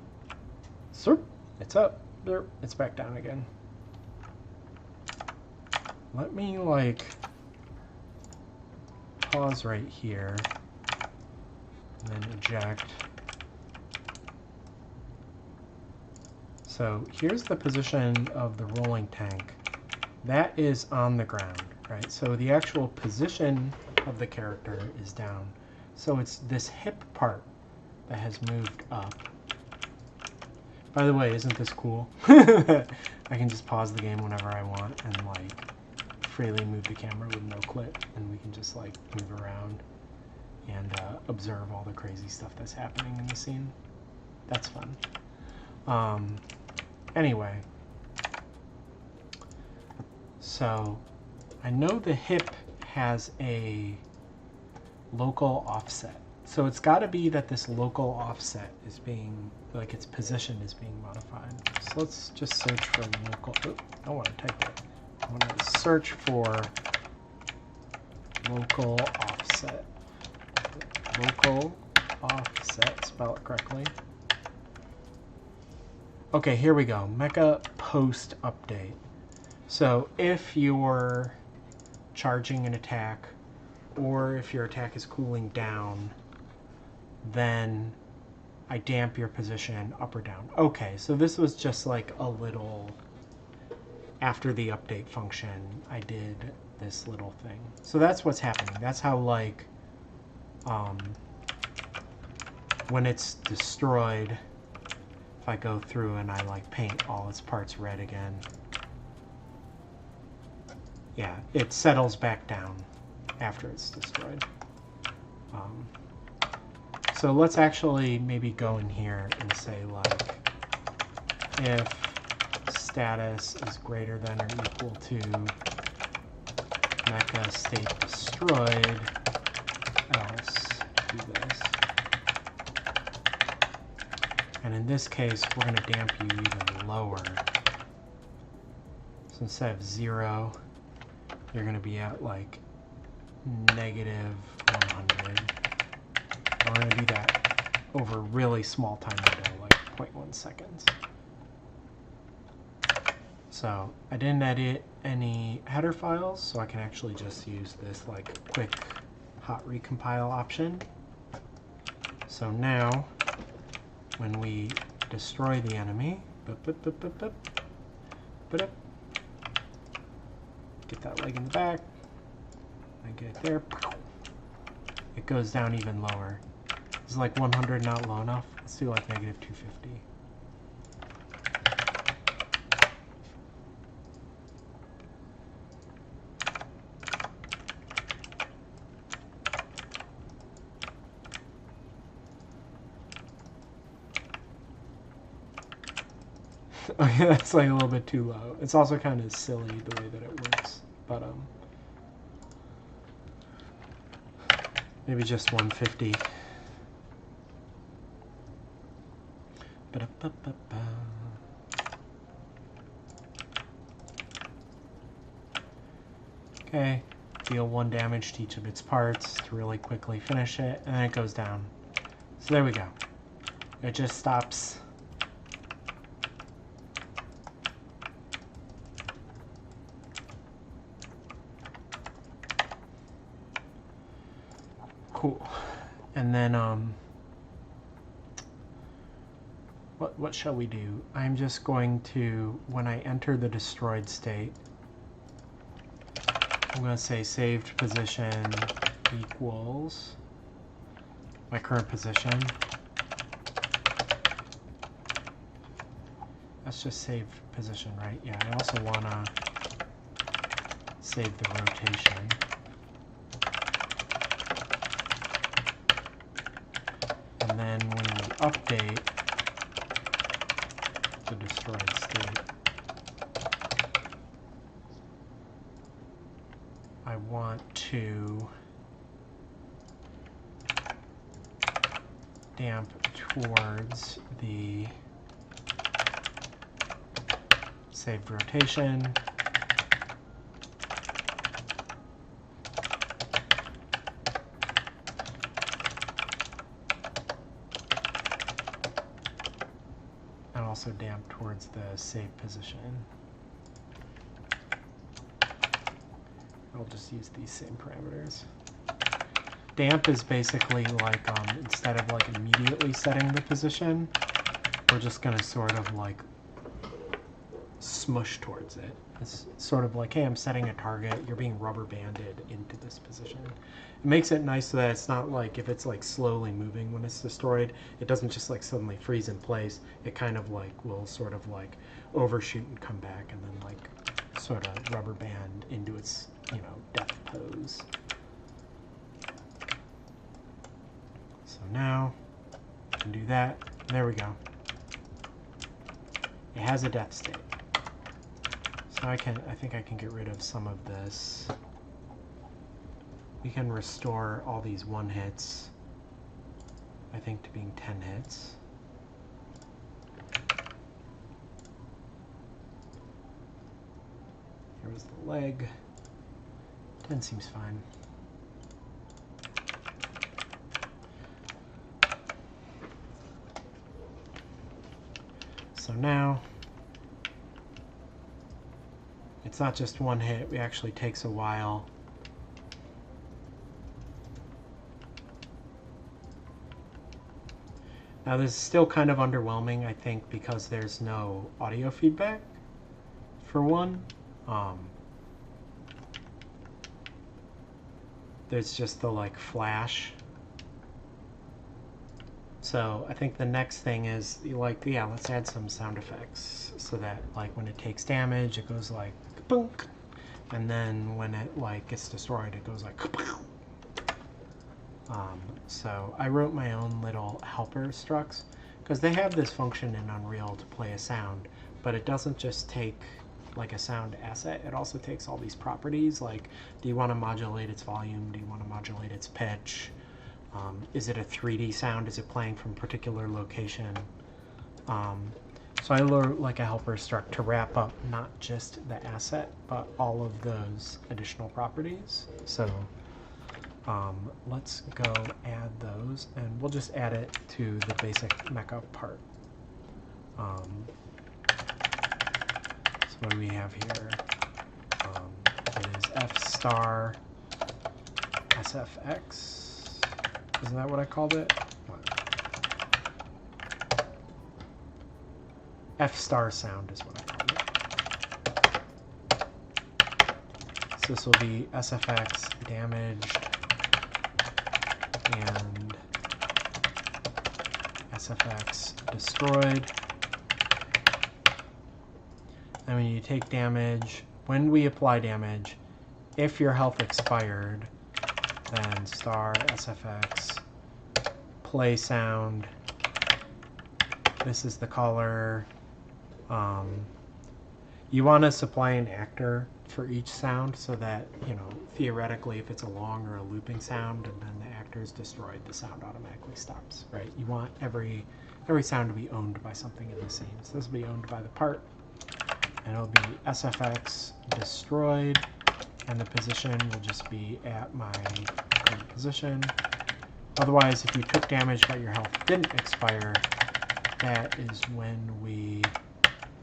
zerp, it's up. Zerp, it's back down again. Let me, like, pause right here. And then eject. So here's the position of the rolling tank. That is on the ground, right? So the actual position of the character is down. So it's this hip part that has moved up. By the way, isn't this cool? I can just pause the game whenever I want and like freely move the camera with no clip, and we can just like move around and observe all the crazy stuff that's happening in the scene. That's fun. Anyway, so I know the hip has a local offset. So it's got to be that this local offset is being, like its position is being modified. So let's just search for local, oh, I don't want to type it. I want to search for local offset. Local offset, spell it correctly. Okay, here we go. Mecha post update. So if you're charging an attack, or if your attack is cooling down, then I damp your position up or down. Okay, so this was just like a little, after the update function, I did this little thing. So that's what's happening. That's how like, when it's destroyed, if I go through and I like paint all its parts red again, yeah, it settles back down after it's destroyed. So let's actually maybe go in here and say like, if status is greater than or equal to mecha state destroyed, else do this. And in this case, we're going to damp you even lower. So instead of 0, you're going to be at like negative 100. And we're going to do that over a really small time window, like 0.1 seconds. So I didn't edit any header files, so I can actually just use this like quick hot recompile option. So now, when we destroy the enemy, get that leg in the back, and get it there, it goes down even lower. Is like 100 not low enough? Let's do like negative 250. Oh yeah, that's like a little bit too low. It's also kind of silly the way that it works, but maybe just 150. Okay, deal 1 damage to each of its parts to really quickly finish it, and then it goes down. So there we go. It just stops. Cool. And then what shall we do? I'm just going to, when I enter the destroyed state, I'm going to say saved position equals my current position. That's just save position, right? Yeah, I also want to save the rotation. And then when we update the destroyed state, I want to damp towards the saved rotation. And also damp towards the save position. I'll just use these same parameters. Damp is basically like, instead of like immediately setting the position, we're just going to sort of like smush towards it. It's sort of like, hey, I'm setting a target, you're being rubber banded into this position. It makes it nice so that it's not like, if it's like slowly moving when it's destroyed, it doesn't just like suddenly freeze in place. It kind of like will sort of like overshoot and come back and then like sort of rubber band into its, you know, death pose. So now I can do that. There we go. It has a death state. So I think I can get rid of some of this. We can restore all these 1 hits, I think, to being 10 hits. Here was the leg. 10 seems fine. So now, it's not just 1 hit, it actually takes a while. Now this is still kind of underwhelming, I think, because there's no audio feedback, for one. There's just the like flash. So I think the next thing is, like, yeah, let's add some sound effects so that like when it takes damage, it goes like boonk, and then when it like gets destroyed, it goes like so I wrote my own little helper structs because they have this function in Unreal to play a sound, but it doesn't just take like a sound asset, it also takes all these properties, like do you want to modulate its volume, do you want to modulate its pitch, is it a 3D sound, is it playing from a particular location. So I wrote like a helper struct to wrap up not just the asset, but all of those additional properties. So let's go add those, and we'll just add it to the basic mecha part. So what do we have here? It is F star SFX. Isn't that what I called it? F star sound is what I called it. So this will be SFX damaged and SFX destroyed. And when you take damage, when we apply damage, if your health expired, then star SFX play sound. This is the color. You want to supply an actor for each sound so that, you know, theoretically if it's a long or a looping sound and then the actor is destroyed, the sound automatically stops, right? You want every sound to be owned by something in the scene. So this will be owned by the part, and it'll be SFX destroyed, and the position will just be at my current position. Otherwise, if you took damage but your health didn't expire, that is when we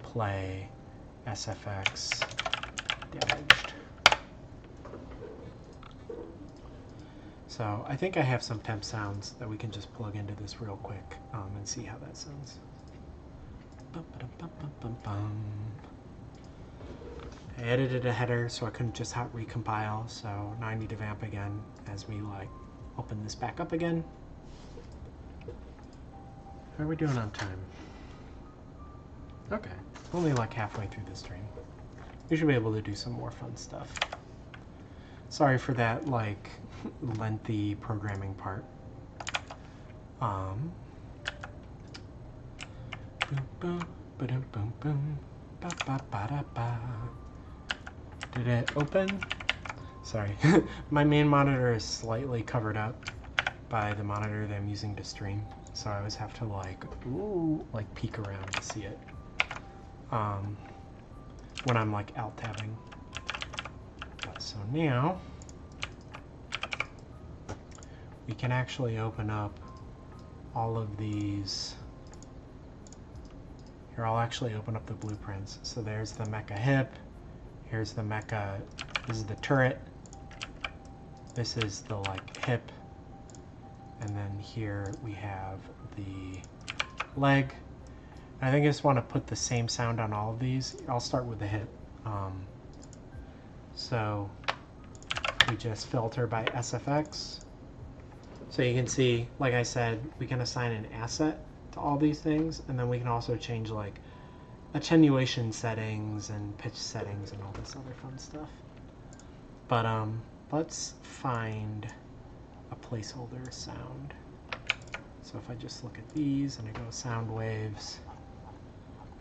play SFX damaged. So I think I have some temp sounds that we can just plug into this real quick and see how that sounds. I edited a header so I couldn't just hot recompile, so now I need to vamp again as we like open this back up again. How are we doing on time? Okay, only like halfway through the stream. We should be able to do some more fun stuff. Sorry for that like lengthy programming part. Boom, boom, ba-dum, boom, boom, ba ba ba da ba. Did it open? Sorry, my main monitor is slightly covered up by the monitor that I'm using to stream, so I always have to like peek around to see it when I'm like alt tabbing. So now we can actually open up all of these. Here, I'll actually open up the blueprints. So there's the mecha hip. Here's the mecha. This is the turret. This is the like hip. And then here we have the leg. I think I just want to put the same sound on all of these. I'll start with the hip. So we just filter by SFX. So you can see, like I said, we can assign an asset to all these things, and then we can also change like attenuation settings and pitch settings and all this other fun stuff. But let's find a placeholder sound. So if I just look at these and I go sound waves,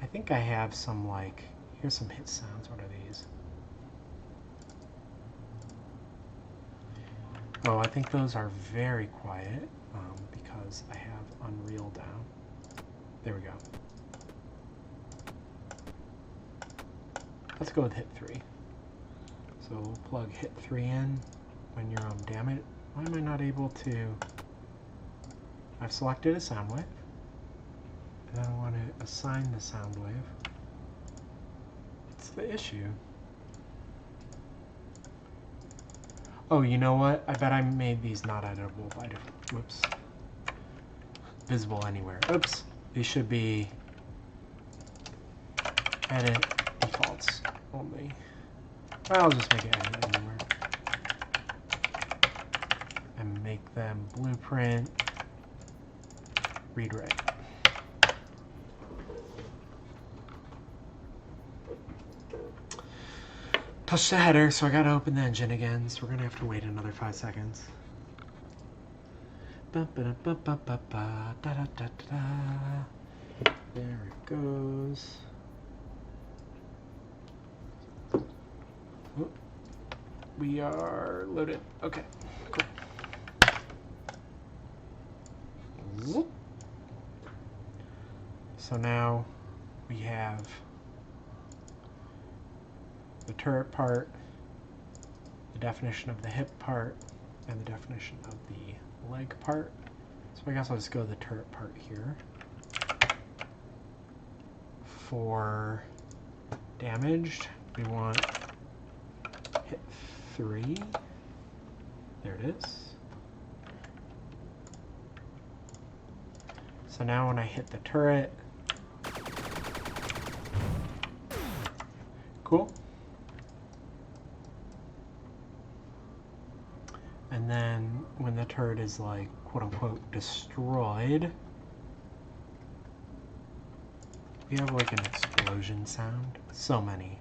I think I have some like, here's some hit sounds. What are these? Oh, I think those are very quiet because I have Unreal down. There we go. Let's go with hit 3. So we'll plug hit 3 in when you're on damn it. Why am I not able to? I've selected a sound wave. And I want to assign the sound wave. What's the issue? Oh, you know what? I bet I made these not editable by default. Whoops. Visible anywhere. Oops. These should be edit defaults only. Well, I'll just make it edit anywhere. And make them blueprint, read write. Touch the header, so I gotta open the engine again, so we're gonna have to wait another 5 seconds. There it goes. Oh, we are loaded. Okay, cool. So now we have the turret part, the definition of the hip part, and the definition of the leg part. So I guess I'll just go to the turret part here. For damaged, we want hit 3. There it is. So now when I hit the turret, cool. And then when the turret is like quote unquote destroyed, we have like an explosion sound. So many.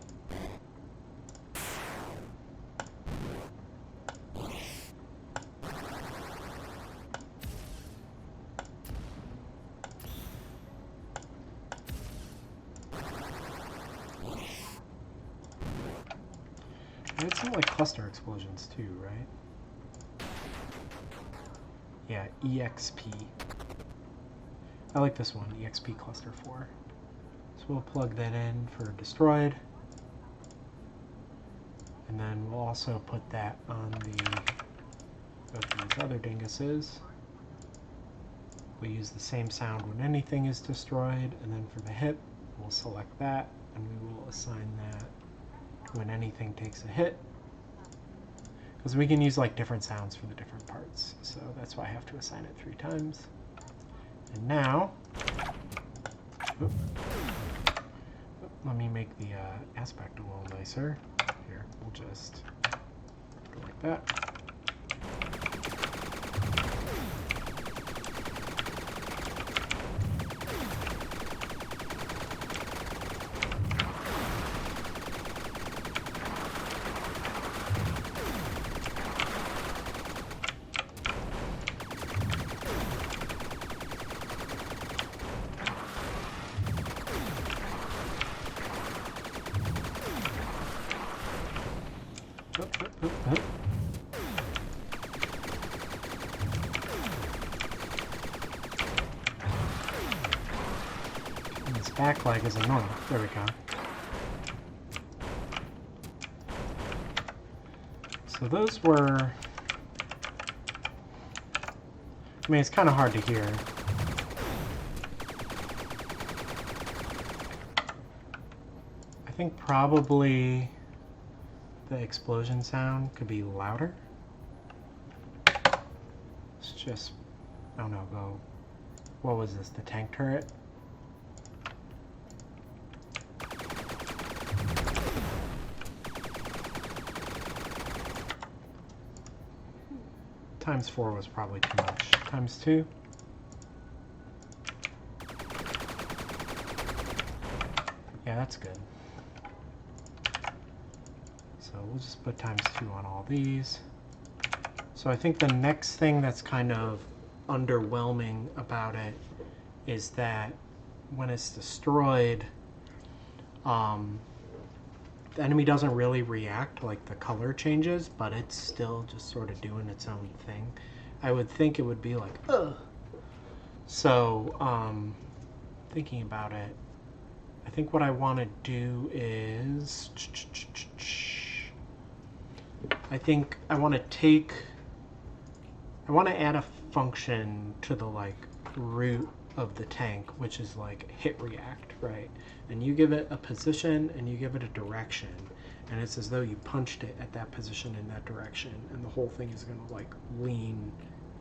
I had some like cluster explosions too, right? Yeah, EXP. I like this one, EXP cluster 4. So we'll plug that in for destroyed. And then we'll also put that on both of these other dinguses. We use the same sound when anything is destroyed, and then for the hip, we'll select that, and we will assign that to when anything takes a hit. Because we can use like different sounds for the different parts, so that's why I have to assign it 3 times. And now, let me make the aspect a little nicer. Here, we'll just go like that. This back leg is annoying. There we go. So those were... I mean, it's kind of hard to hear. I think probably the explosion sound could be louder. Let's just, I don't know, go, what was this, the tank turret? Times 4 was probably too much. Times 2. Yeah, that's good. So we'll just put times 2 on all these. So I think the next thing that's kind of underwhelming about it is that when it's destroyed, the enemy doesn't really react, like the color changes, but it's still just sort of doing its own thing. I would think it would be like, ugh. So, thinking about it, I think what I want to do is, I think I want to add a function to the like root of the tank, which is like hit react, right? And you give it a position and you give it a direction, and it's as though you punched it at that position in that direction, and the whole thing is going to like lean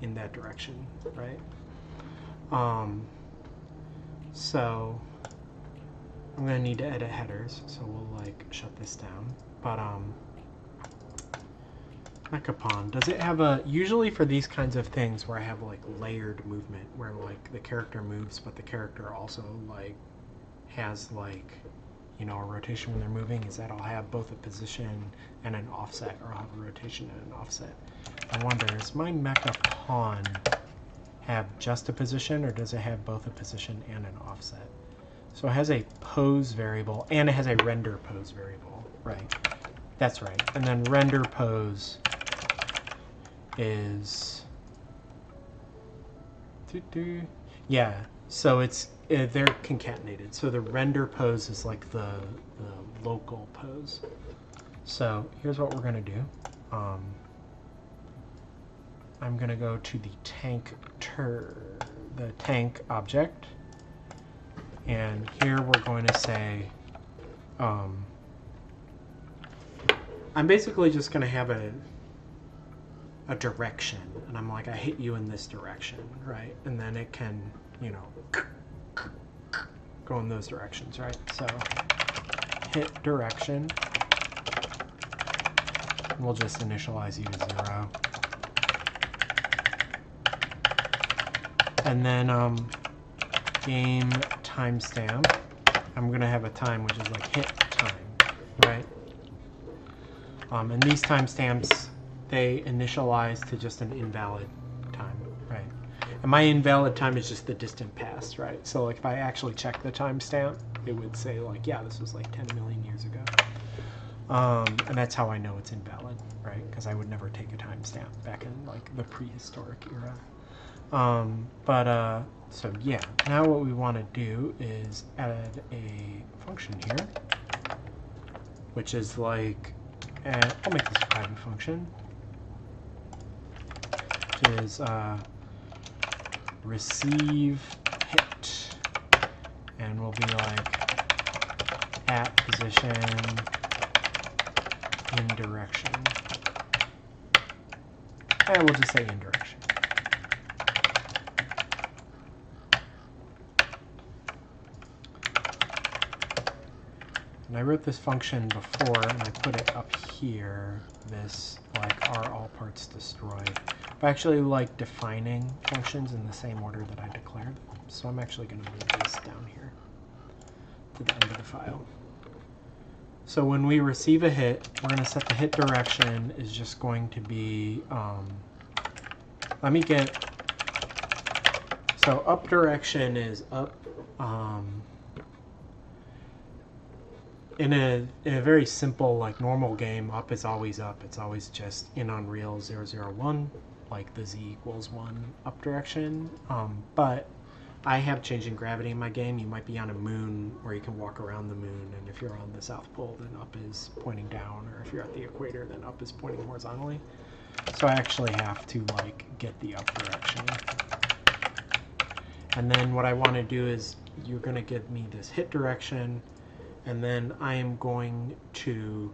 in that direction, right? So I'm going to need to edit headers, so we'll like shut this down. But Mechapon, does it have a, usually for these kinds of things where I have like layered movement, where like the character moves, but the character also like has like, you know, a rotation when they're moving, is that I'll have both a position and an offset, or I'll have a rotation and an offset. I wonder, does my Mechapon have just a position, or does it have both a position and an offset? So it has a pose variable, and it has a render pose variable, right? That's right. And then render pose is, yeah, so it's, they're concatenated. So the render pose is like the local pose. So here's what we're going to do. I'm going to go to the tank object, and here we're going to say, I'm basically just going to have a direction, and I'm like, I hit you in this direction, right? And then it can, you know, go in those directions, right? So hit direction, we'll just initialize you to 0. And then game timestamp, I'm gonna have a time which is like hit time, right? And these timestamps, they initialize to just an invalid time, right? And my invalid time is just the distant past, right? So like if I actually check the timestamp, it would say like, yeah, this was like 10 million years ago. And that's how I know it's invalid, right? Because I would never take a timestamp back in like the prehistoric era. So yeah, now what we want to do is add a function here, which is like, I'll make this a private function, which is receive hit, and we'll be like at position in direction, and we'll just say in direction. And I wrote this function before, and I put it up here, this, like, are all parts destroyed. I actually like defining functions in the same order that I declared them. So I'm actually going to move this down here to the end of the file. So when we receive a hit, we're going to set the hit direction is just going to be, let me get, so up direction is up, in a very simple, like, normal game, up is always up. It's always just in Unreal 001, like the z equals 1 up direction. But I have changing gravity in my game. You might be on a moon where you can walk around the moon, and if you're on the South Pole, then up is pointing down, or if you're at the equator, then up is pointing horizontally. So I actually have to, like, get the up direction. And then what I want to do is you're going to give me this hit direction, and then I am going to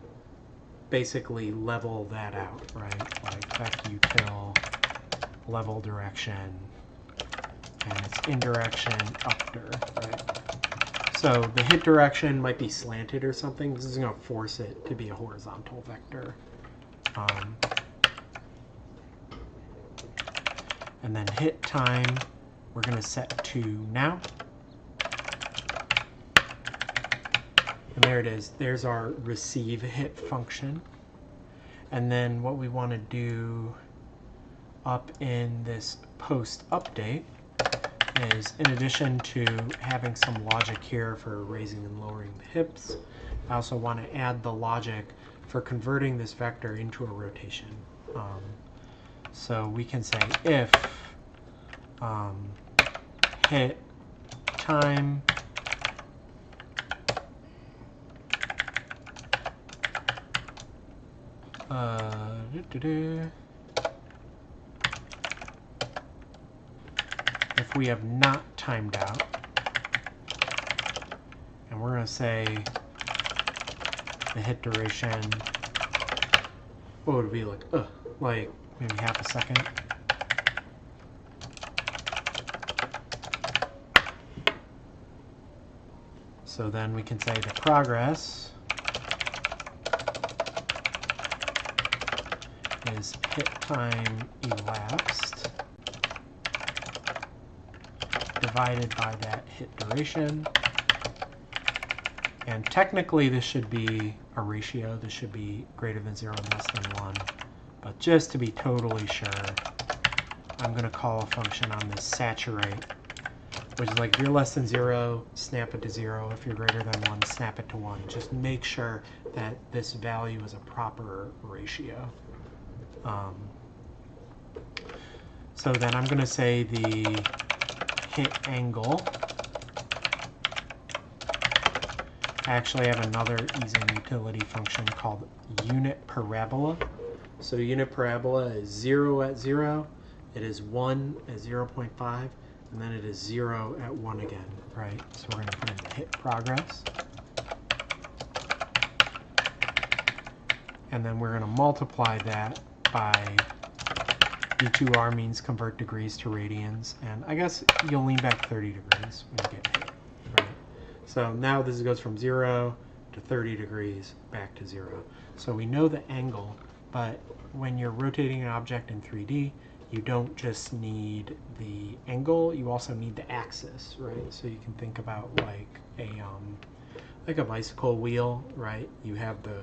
basically level that out, right? Like vec-util level direction, and it's in direction upder, right? So the hit direction might be slanted or something. This is going to force it to be a horizontal vector. And then hit time, we're going to set to now. And there it is. There's our receive hit function. And then what we want to do up in this post update is, in addition to having some logic here for raising and lowering the hips, I also want to add the logic for converting this vector into a rotation. So we can say if hit time if we have not timed out, and we're going to say the hit duration, what would it be, like maybe half a second. So then we can say the progress is hit time elapsed divided by that hit duration. And technically this should be a ratio. This should be greater than 0 and less than 1. But just to be totally sure, I'm going to call a function on this saturate, which is like if you're less than 0, snap it to 0. If you're greater than 1, snap it to 1. Just make sure that this value is a proper ratio. So then I'm going to say the hit angle. I actually have another easing utility function called unit parabola. So unit parabola is 0 at 0, it is 1 at 0.5, and then it is 0 at 1 again, right? So we're going to put in the hit progress. And then we're going to multiply that by d2r means convert degrees to radians, and I guess you'll lean back 30 degrees when you get hit, right? So now this goes from 0 to 30 degrees back to 0. So we know the angle, but when you're rotating an object in 3D, you don't just need the angle, you also need the axis, right? So you can think about like a bicycle wheel, right? You have the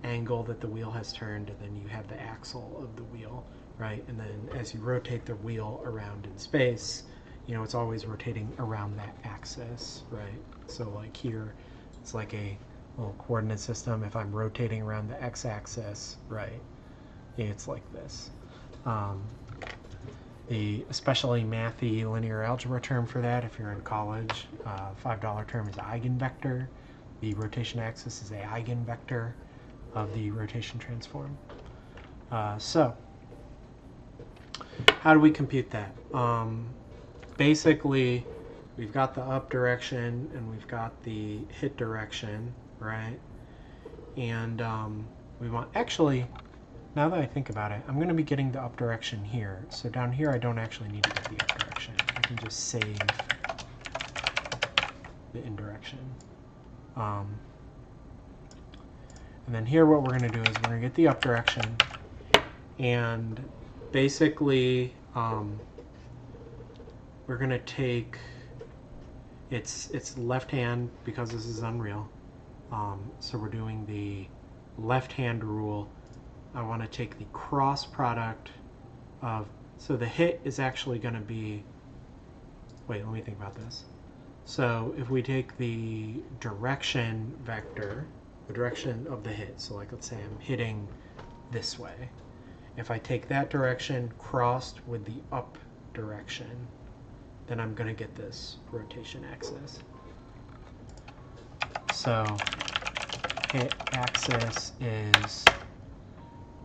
angle that the wheel has turned, and then you have the axle of the wheel, right? And then as you rotate the wheel around in space, you know, it's always rotating around that axis, right? So like here, it's like a little coordinate system. If I'm rotating around the x-axis, right, it's like this. The especially mathy linear algebra term for that, if you're in college, $5 term is eigenvector. The rotation axis is a eigenvector of the rotation transform. So how do we compute that? Basically, we've got the up direction and we've got the hit direction, right? And we want, actually, now that I think about it, I'm going to be getting the up direction here. So down here, I don't actually need to get the up direction. I can just save the indirection. And then here what we're going to do is we're going to get the up direction, and basically we're going to take its left hand, because this is Unreal, so we're doing the left hand rule. I want to take the cross product of, so the hit is actually going to be, wait, let me think about this. So if we take the direction vector, the direction of the hit, so like let's say I'm hitting this way. If I take that direction crossed with the up direction, then I'm going to get this rotation axis. So hit axis is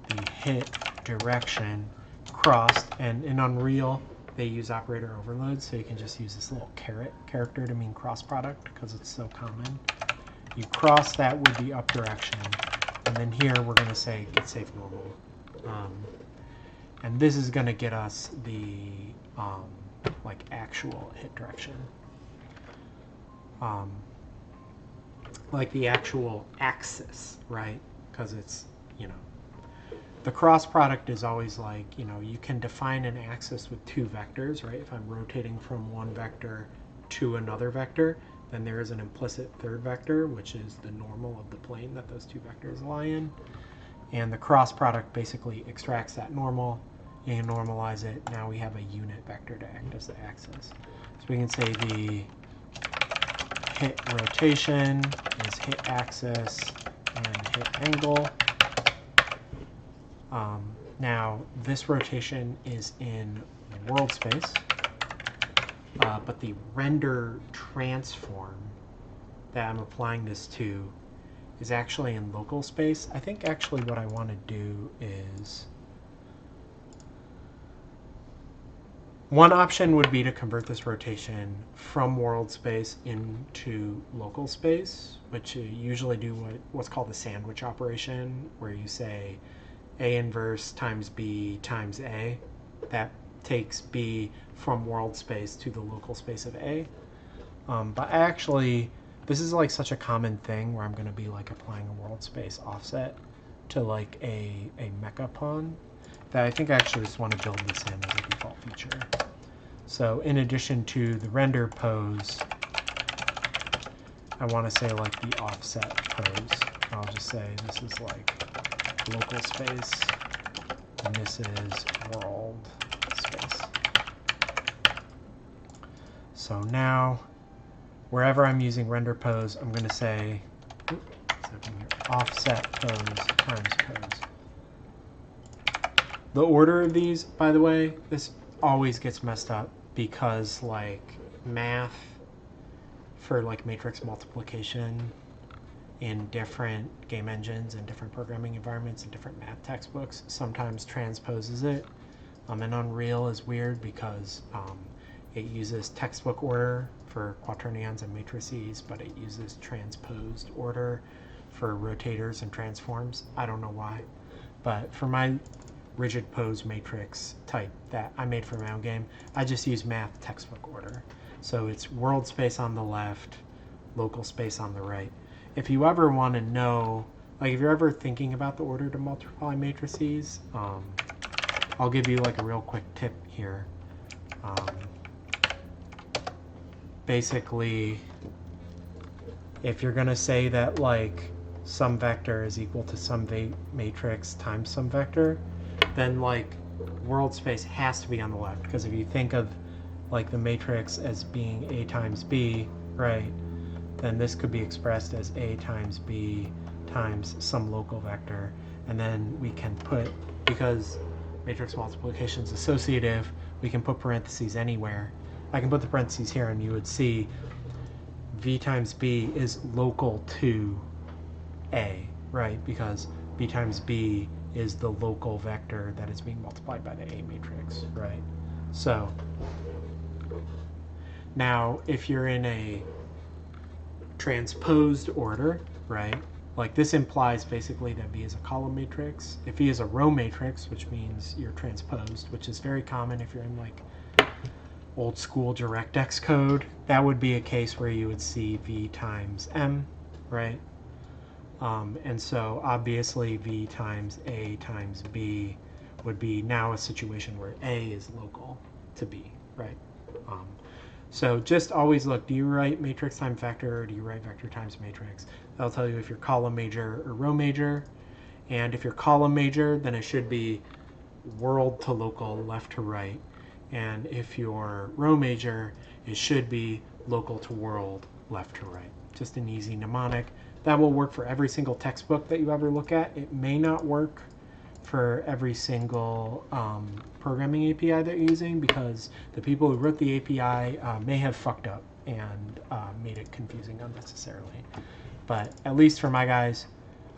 the hit direction crossed, and in Unreal they use operator overload, so you can just use this little caret character to mean cross product because it's so common. You cross that with the up direction, and then here we're going to say get safe normal, and this is going to get us the like actual hit direction, like the actual axis, right? Because it's, you know, the cross product is always like, you know, you can define an axis with two vectors, right? If I'm rotating from one vector to another vector, then there is an implicit third vector, which is the normal of the plane that those two vectors lie in. And the cross product basically extracts that normal. You can normalize it. Now we have a unit vector to act as the axis. So we can say the hit rotation is hit axis and hit angle. Now this rotation is in world space, but the render transform that I'm applying this to is actually in local space. I think actually what I want to do is, one option would be to convert this rotation from world space into local space, which you usually do what's called the sandwich operation, where you say A inverse times B times A. That takes B from world space to the local space of A. But actually, this is like such a common thing where I'm going to be like applying a world space offset to like a mecha pawn, that I think I actually just want to build this in as a default feature. So in addition to the render pose, I want to say like the offset pose. I'll just say this is like local space, and this is world space. So now, wherever I'm using render pose, I'm going to say offset pose times pose. The order of these, by the way, this always gets messed up because like math for like matrix multiplication in different game engines and different programming environments and different math textbooks sometimes transposes it. And Unreal is weird because it uses textbook order for quaternions and matrices, but it uses transposed order for rotators and transforms. I don't know why, but for my rigid pose matrix type that I made for my own game, I just use math textbook order. So it's world space on the left, local space on the right. If you ever want to know, like if you're ever thinking about the order to multiply matrices, I'll give you like a real quick tip here. Basically, if you're going to say that like some vector is equal to some matrix times some vector, then like world space has to be on the left, because if you think of like the matrix as being A times B, right, then this could be expressed as A times B times some local vector, and then we can put, because matrix multiplication is associative, we can put parentheses anywhere. I can put the parentheses here and you would see V times B is local to A, right, because B times B is the local vector that is being multiplied by the A matrix, right? So now if you're in a transposed order, right, like this implies basically that V is a column matrix. If V is a row matrix, which means you're transposed, which is very common if you're in like old school DirectX code, that would be a case where you would see V times M, right? And so obviously v times a times b would be now a situation where a is local to b, right? So just always look, do you write matrix times vector or do you write vector times matrix? That'll tell you if you're column major or row major. And if you're column major, then it should be world to local, left to right. And if you're row major, it should be local to world, left to right. Just an easy mnemonic. That will work for every single textbook that you ever look at. It may not work for every single programming API that you're using, because the people who wrote the API may have fucked up and made it confusing unnecessarily. But at least for my guys,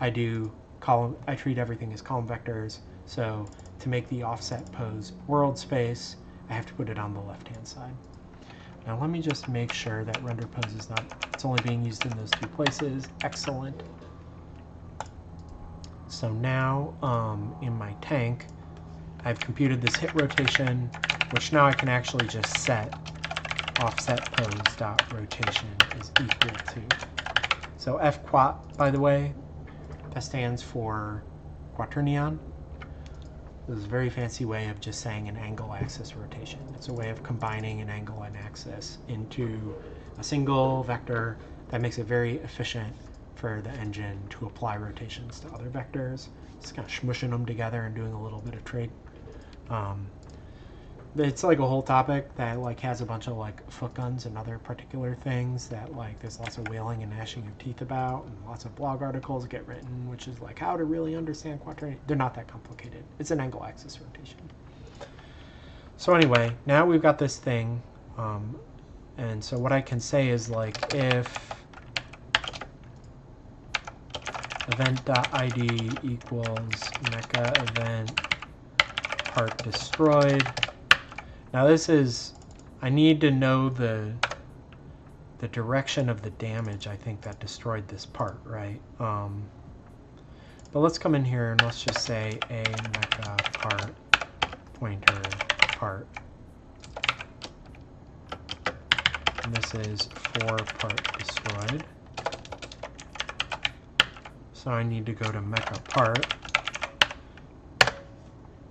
I treat everything as column vectors. So to make the offset pose world space, I have to put it on the left-hand side. Now let me just make sure that render pose is not, it's only being used in those two places. Excellent. So now in my tank, I've computed this hit rotation, which now I can actually just set offset pose dot rotation is equal to. So fquat, by the way, that stands for quaternion. This is a very fancy way of just saying an angle axis rotation. It's a way of combining an angle and axis into a single vector that makes it very efficient for the engine to apply rotations to other vectors. Just kind of smushing them together and doing a little bit of trade. It's like a whole topic that like has a bunch of like foot guns and other particular things that like there's lots of wailing and gnashing of teeth about, and lots of blog articles get written, which is like how to really understand quaternion. They're not that complicated. It's an angle axis rotation. So anyway, now we've got this thing, and so what I can say is like if event.id equals mecha event part destroyed. Now this is, I need to know the direction of the damage I think that destroyed this part, right? But let's come in here and let's just say a mecha part pointer part. And this is for part destroyed. So I need to go to mecha part.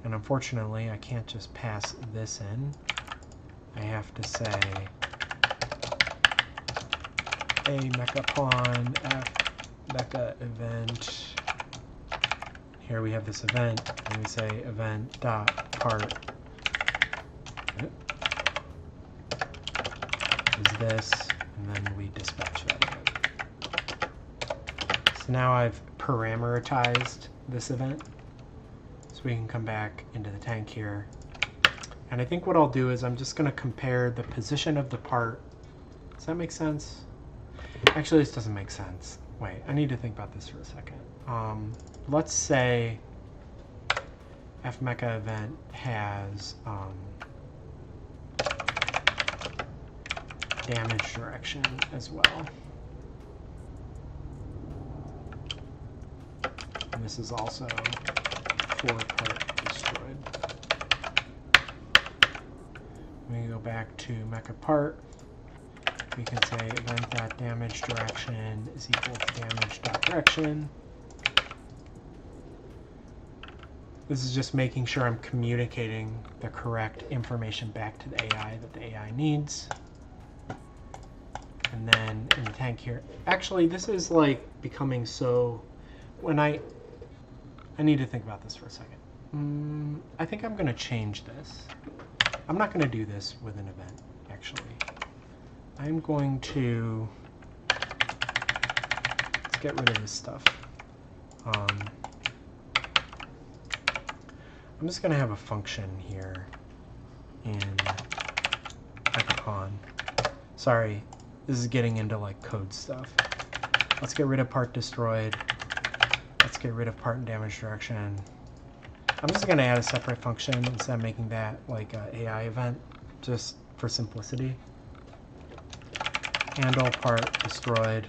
And unfortunately, I can't just pass this in. I have to say a mecha pawn f mecha event. Here we have this event, and we say event dot part is this, and then we dispatch that event. So now I've parameterized this event. So we can come back into the tank here. And I think what I'll do is I'm just going to compare the position of the part. Does that make sense? Actually, this doesn't make sense. Wait, I need to think about this for a second. Let's say fmecha event has damage direction as well. And this is also for part destroyed. We can go back to mecha part. We can say event.damage direction is equal to damage.direction. This is just making sure I'm communicating the correct information back to the AI that the AI needs. And then in the tank here, actually this is like becoming so, when I need to think about this for a second. I think I'm going to change this. I'm not going to do this with an event, actually. I'm going to, let's get rid of this stuff. I'm just going to have a function here in icon. Sorry, this is getting into like code stuff. Let's get rid of part destroyed. Let's get rid of part and damage direction. I'm just going to add a separate function instead of making that like an AI event, just for simplicity. Handle part destroyed.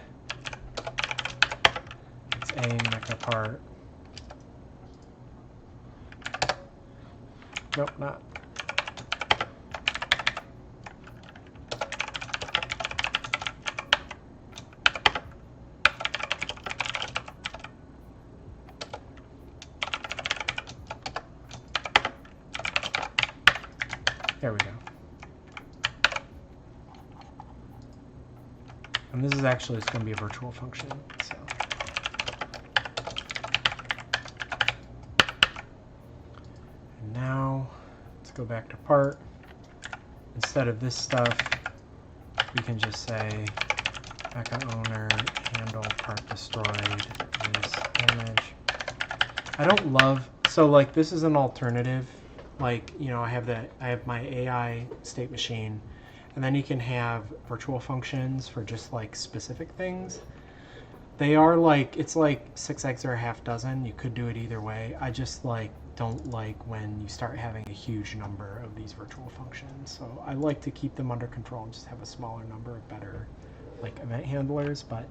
It's a mecha part. Nope, not. And this is actually just going to be a virtual function. So. And now let's go back to part. Instead of this stuff, we can just say mecha owner handle part destroyed is damage. I don't love, so like this is an alternative. Like, you know, I have my AI state machine, and then you can have virtual functions for just like specific things. They are like, it's like 6 eggs or a half dozen. You could do it either way. I just like don't like when you start having a huge number of these virtual functions. So I like to keep them under control and just have a smaller number of better like event handlers, but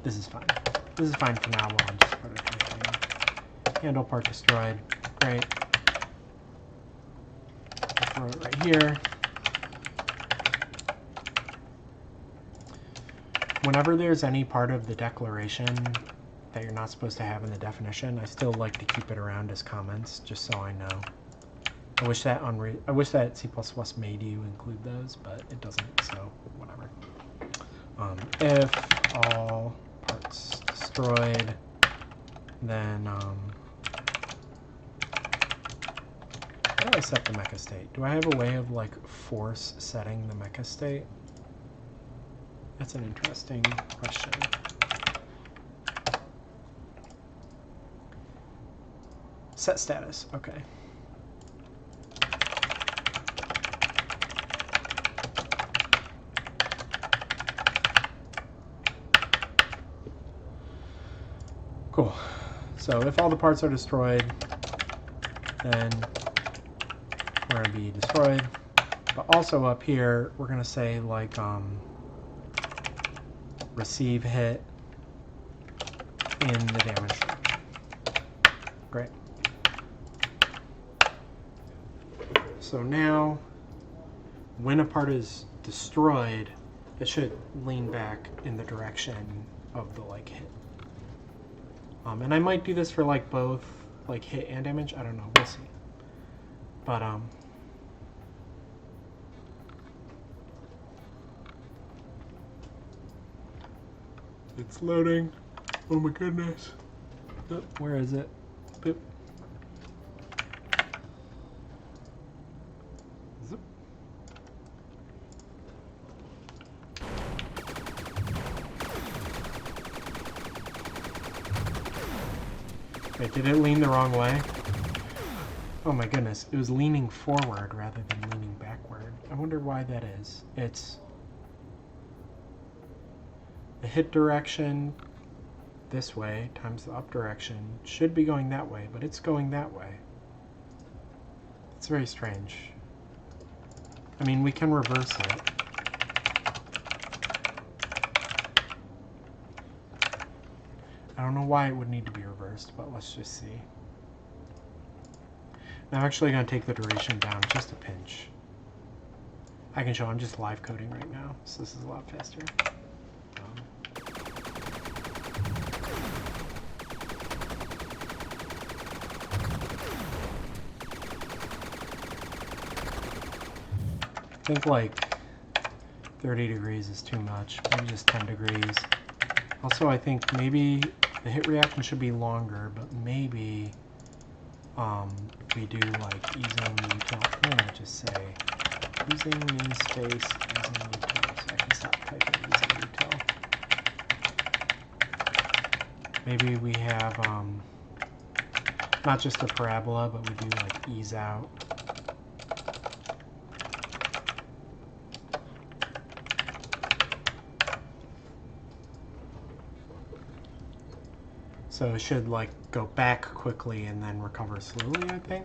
this is fine. This is fine for now while I'm just prototyping. Handle part destroyed. Great. Throw it right here. Whenever there's any part of the declaration that you're not supposed to have in the definition, I still like to keep it around as comments, just so I know. I wish that C++ made you include those, but it doesn't, so whatever. If all parts destroyed, then how do I set the mecha state? Do I have a way of like force setting the mecha state? That's an interesting question. Set status, okay. Cool. So if all the parts are destroyed, then we're going to be destroyed. But also up here, we're going to say like receive hit in the damage direction. Great. So now, when a part is destroyed, it should lean back in the direction of the like hit. And I might do this for like both like hit and damage. I don't know. We'll see. But it's loading. Oh my goodness. Oh, where is it? Boop. Zip. Wait, did it lean the wrong way? Oh my goodness, it was leaning forward rather than leaning backward. I wonder why that is. It's the hit direction this way times the up direction should be going that way, but it's going that way. It's very strange. I mean, we can reverse it. I don't know why it would need to be reversed, but let's just see. Now I'm actually going to take the duration down just a pinch. I can show I'm just live coding right now, so this is a lot faster. I think like 30 degrees is too much, maybe just 10 degrees. Also, I think maybe the hit reaction should be longer, but maybe we do like using util. I'm gonna just say using namespace using util, so I can stop typing using util. Maybe we have not just a parabola, but we do like ease out. So it should like go back quickly and then recover slowly, I think.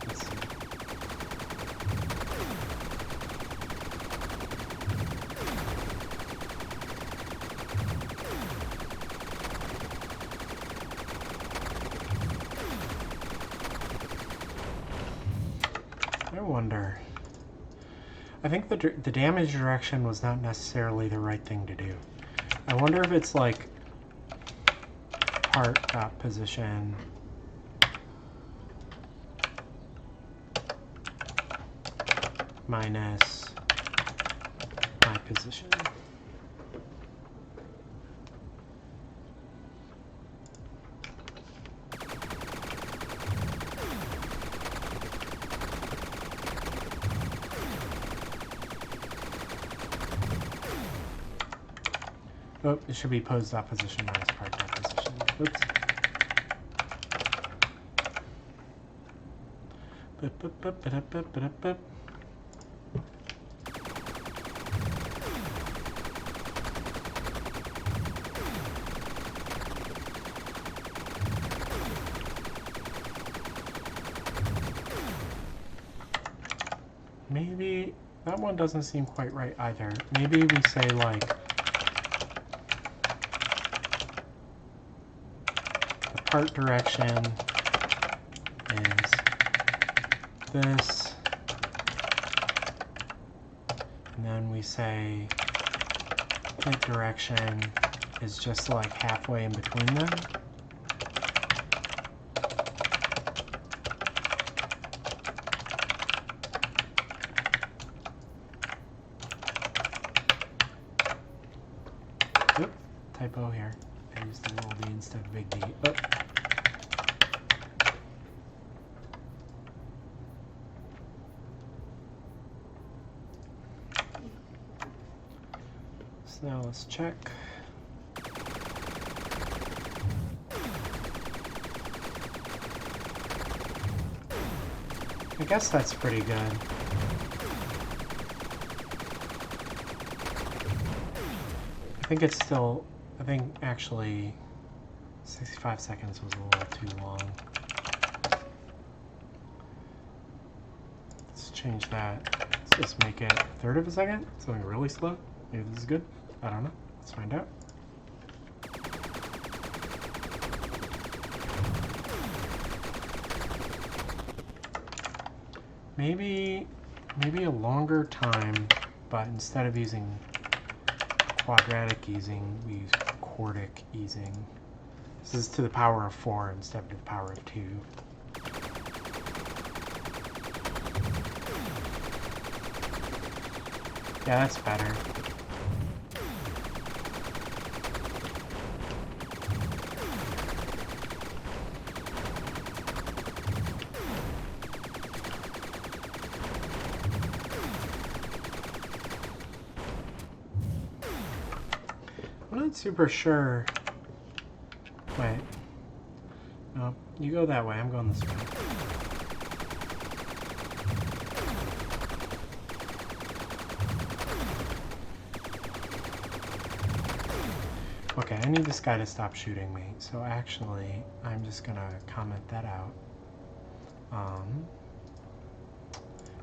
Let's see. I wonder. I think the damage direction was not necessarily the right thing to do. I wonder if it's like part dot position minus my position. Oh, it should be posed opposition minus part opposition. Oops. Maybe that one doesn't seem quite right either. Maybe we say like the part direction is this, and then we say hit direction is just like halfway in between them. Oop, typo here. I used a little d instead of big D. Oh. So now let's check. I guess that's pretty good. I think it's still, I think actually 65 seconds was a little too long. Let's change that. Let's just make it a third of a second, something really slow. Maybe this is good. I don't know. Let's find out. Maybe a longer time, but instead of using quadratic easing, we use quartic easing. This is to the power of 4 instead of to the power of 2. Yeah, that's better. I'm not super sure. Wait. No, you go that way. I'm going this way. Okay, I need this guy to stop shooting me. So actually, I'm just gonna comment that out.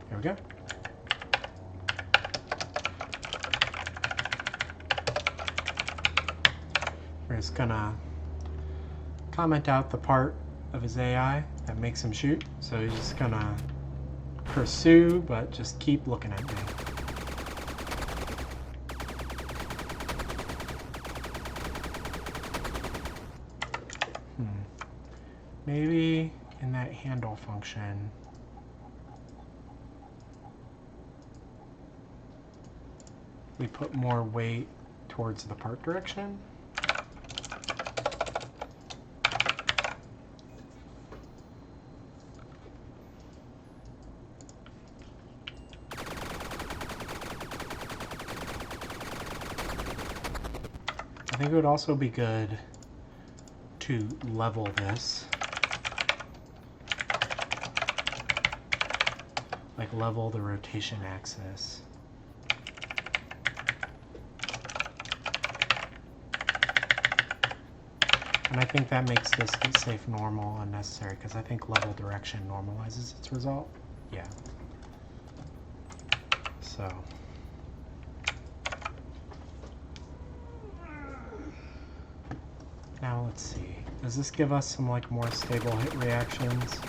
Here we go. We're just gonna comment out the part of his AI that makes him shoot. So he's just gonna pursue, but just keep looking at me. Maybe in that handle function, we put more weight towards the part direction. I think it would also be good to level this. Like level the rotation axis. And I think that makes this get safe normal unnecessary because I think level direction normalizes its result. Yeah. So. Now let's see. Does this give us some like more stable hit reactions?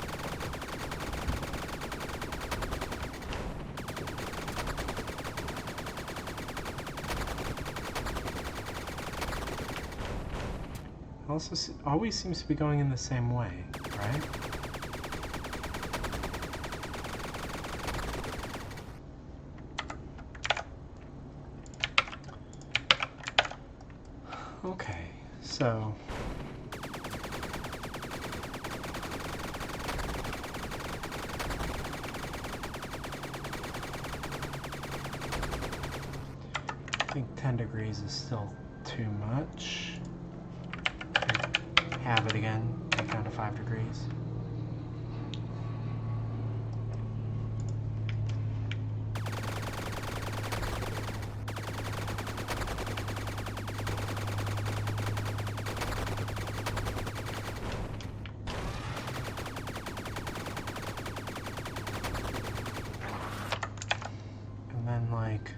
Also, always seems to be going in the same way, right? Okay, so I think 10 degrees is still too much. Have it again, take down to 5 degrees. And then like,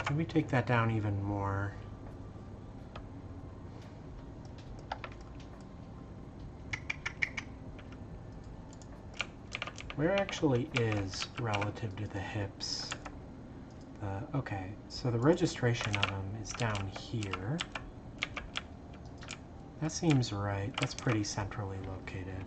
maybe take that down even more. Where actually is relative to the hips? Okay, so the registration of them is down here. That seems right. That's pretty centrally located.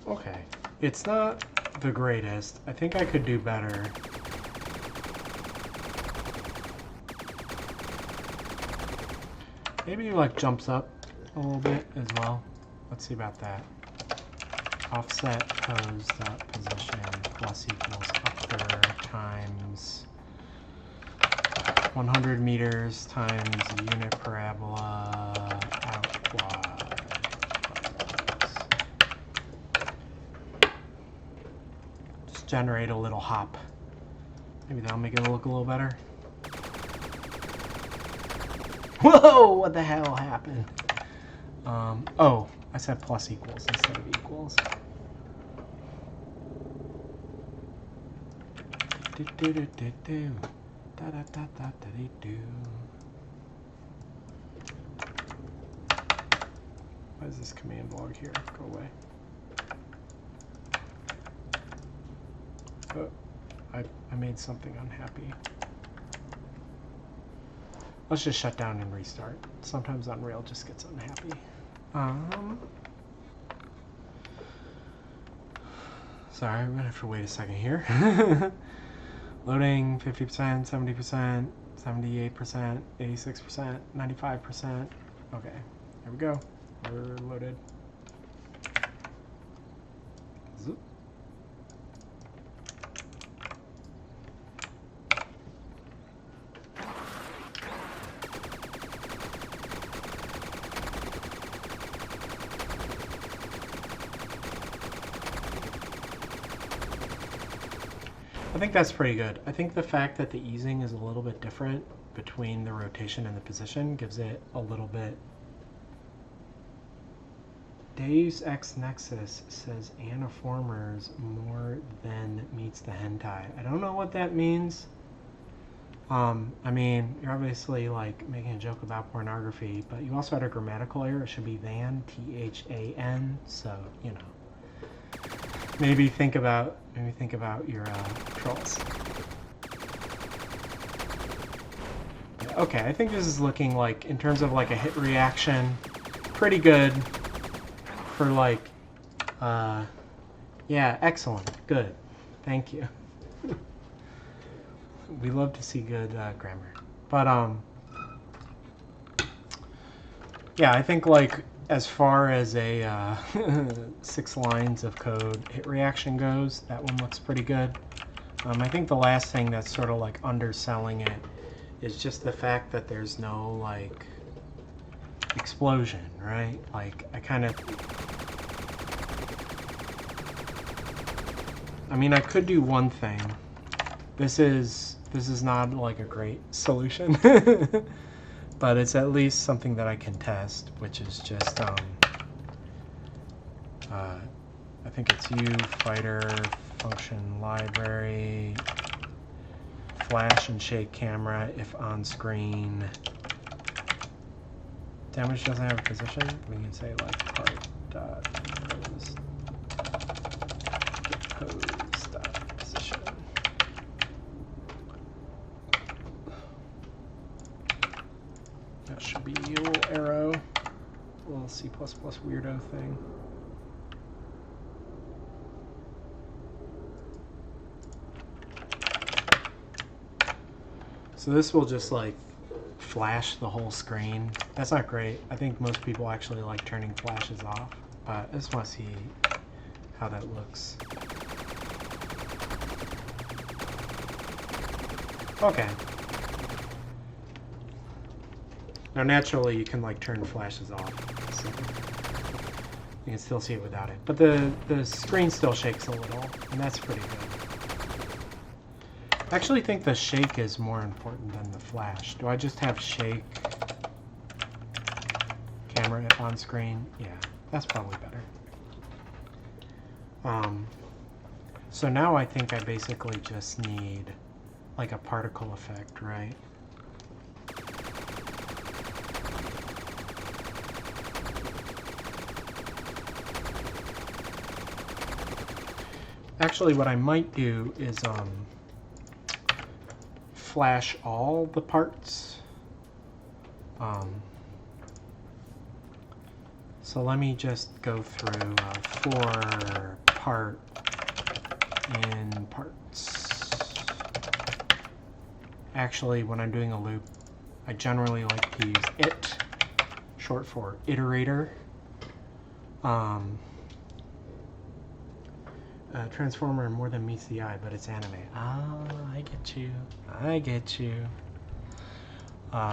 Okay, it's not the greatest. I think I could do better. Maybe like jumps up a little bit as well. Let's see about that. Offset pose dot position plus equals upper times 100 meters times unit parabola outward. Generate a little hop. Maybe that'll make it look a little better. Whoa! What the hell happened? Oh, I said plus equals instead of equals. Why is this command log here? Go away. Oh, I made something unhappy. Let's just shut down and restart. Sometimes Unreal just gets unhappy. Sorry, I'm gonna have to wait a second here. Loading 50%, 70%, 78%, 86%, 95%. Okay, here we go. We're loaded. Zoop. I think that's pretty good. I think the fact that the easing is a little bit different between the rotation and the position gives it a little bit. Deus Ex Nexus says aniformers more than meets the hentai. I don't know what that means. I mean, you're obviously like making a joke about pornography, but you also had a grammatical error. It should be than, T-H-A-N. So, you know, maybe think about your trolls. Okay, I think this is looking like, in terms of like a hit reaction, pretty good for like, yeah, excellent, good, thank you. We love to see good grammar, but yeah, I think like as far as a 6 lines of code hit reaction goes, that one looks pretty good. I think the last thing that's sort of like underselling it is just the fact that there's no like explosion, right? Like I mean, I could do one thing. This is not like a great solution, but it's at least something that I can test, which is just I think it's fighter function library flash and shake camera if on screen. Damage doesn't have a position. We can say like part dot pose dot position. that should be a little arrow, a little C++ weirdo thing. So this will just like flash the whole screen. That's not great. I think most people actually like turning flashes off, but I just want to see how that looks. Okay. Now naturally you can like turn flashes off, so you can still see it without it. But the screen still shakes a little, and that's pretty good. I actually think the shake is more important than the flash. Do I just have shake, camera on screen? Yeah, that's probably better. So now I think I basically just need like a particle effect, right? Actually, what I might do is flash all the parts. So let me just go through for part in parts. Actually, when I'm doing a loop, I generally like to use it, short for iterator. Transformer more than meets the eye, but it's anime. Ah, I get you. I get you.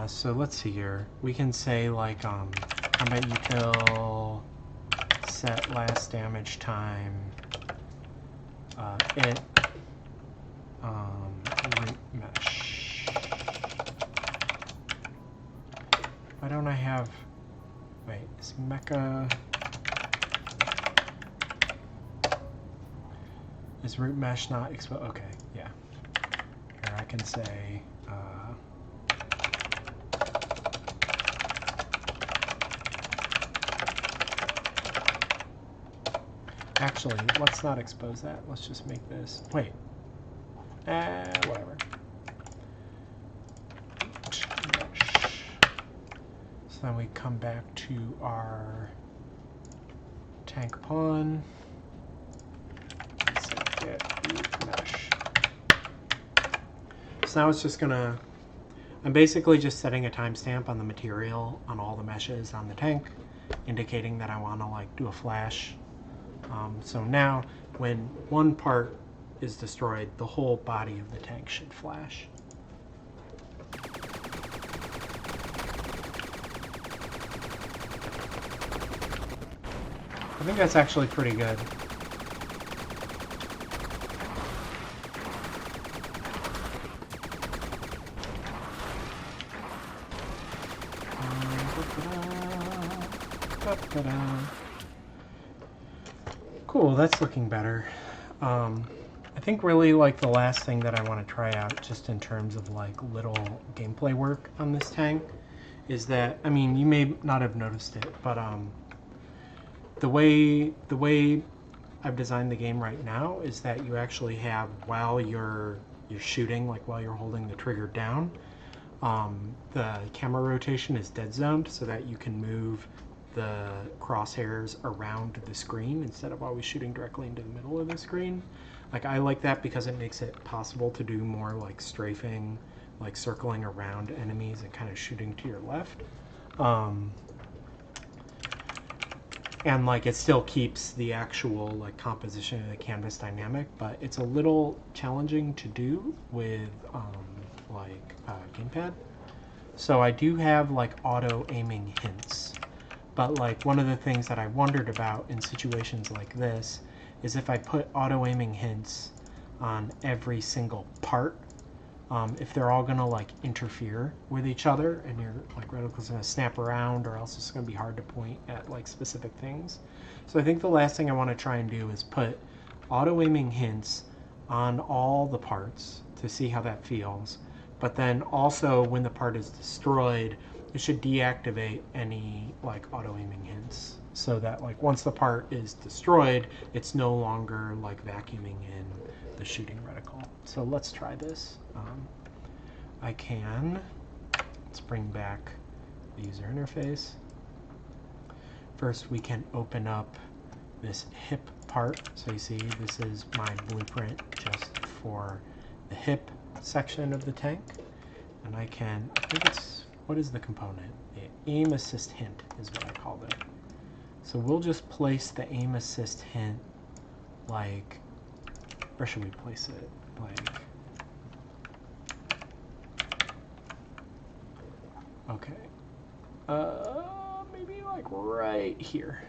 So let's see here. We can say like combat util, set last damage time, it, root mesh. Why don't I have, wait, is mecha, is root mesh not exposed? Okay, yeah. Here I can say, actually, let's not expose that. Let's just make this, wait, whatever. So then we come back to our tank pawn. Get root mesh. So now it's just gonna, I'm basically just setting a timestamp on the material on all the meshes on the tank, indicating that I want to like do a flash. So now when one part is destroyed, the whole body of the tank should flash. I think that's actually pretty good. Cool, that's looking better. I think really like the last thing that I want to try out just in terms of like little gameplay work on this tank is that, I mean, you may not have noticed it, but the way I've designed the game right now is that you actually have, while you're shooting, like while you're holding the trigger down, the camera rotation is dead zoned so that you can move the crosshairs around the screen instead of always shooting directly into the middle of the screen. Like, I like that because it makes it possible to do more like strafing, like circling around enemies and kind of shooting to your left. And like it still keeps the actual like composition of the canvas dynamic, but it's a little challenging to do with gamepad. So I do have like auto aiming hints. But like one of the things that I wondered about in situations like this is if I put auto aiming hints on every single part, if they're all gonna like interfere with each other and your like reticle's gonna snap around, or else it's gonna be hard to point at like specific things. So I think the last thing I want to try and do is put auto aiming hints on all the parts to see how that feels. But then also when the part is destroyed, it should deactivate any like auto aiming hints so that like once the part is destroyed, it's no longer like vacuuming in the shooting reticle. So let's try this. Let's bring back the user interface. First, we can open up this hip part. So you see, this is my blueprint just for the hip section of the tank. And I think it's, what is the component? The aim assist hint is what I called it. So we'll just place the aim assist hint like, where should we place it? Like, okay. Maybe like right here.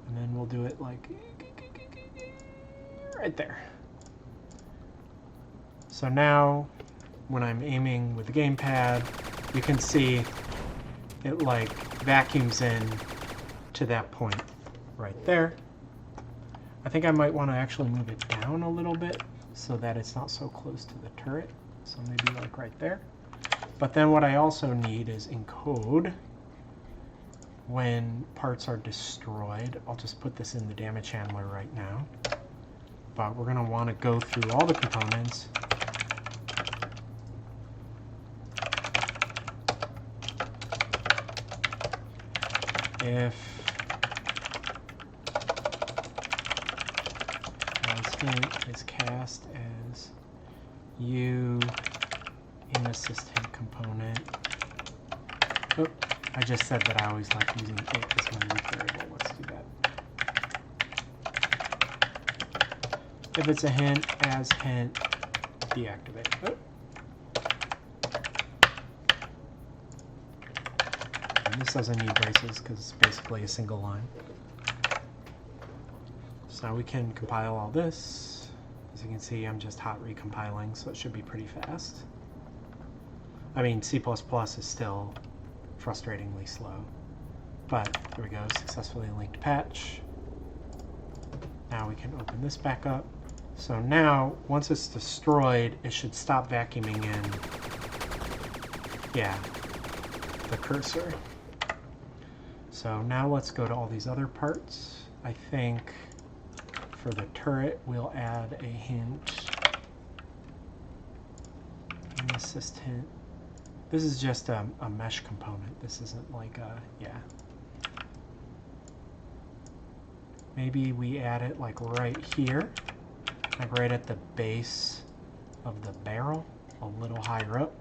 And then we'll do it like right there. So now when I'm aiming with the gamepad, you can see it like vacuums in to that point right there. I think I might want to actually move it down a little bit so that it's not so close to the turret. So maybe like right there. But then what I also need is encode when parts are destroyed. I'll just put this in the damage handler right now. But we're going to want to go through all the components. If as hint is cast as U aim assist hint component. Oh, I just said that I always like using it as my root variable. Let's do that. If it's a hint, as hint, deactivate. Oh. And this doesn't need braces because it's basically a single line. So now we can compile all this. As you can see, I'm just hot recompiling, so it should be pretty fast. I mean, C++ is still frustratingly slow. But there we go, successfully linked patch. Now we can open this back up. So now, once it's destroyed, it should stop vacuuming in, yeah, the cursor. So now let's go to all these other parts. I think for the turret, we'll add a hint, an assist hint. This is just a mesh component. This isn't like a, yeah. Maybe we add it like right here, like right at the base of the barrel, a little higher up.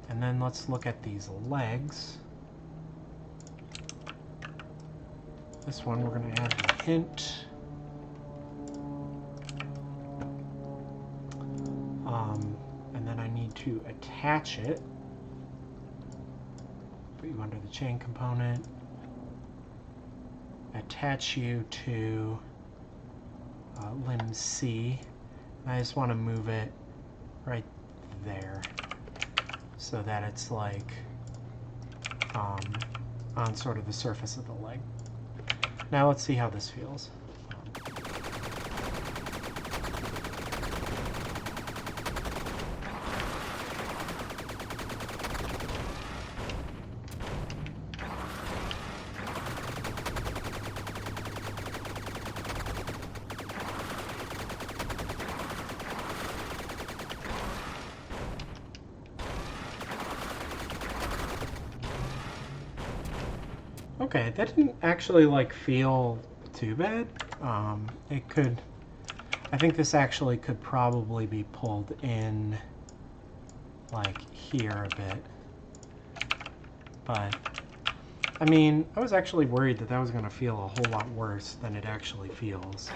And then let's look at these legs. This one we're going to add a hint. And then I need to attach it. Put you under the chain component. Attach you to limb C. I just want to move it right there so that it's like on sort of the surface of the leg. Now let's see how this feels. Okay, that didn't actually like feel too bad. It could, I think this actually could probably be pulled in like here a bit. But, I mean, I was actually worried that that was going to feel a whole lot worse than it actually feels.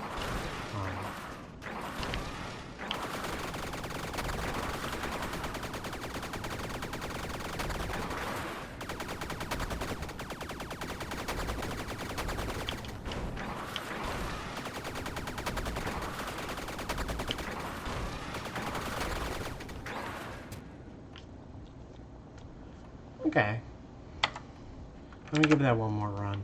Okay. Let me give that one more run.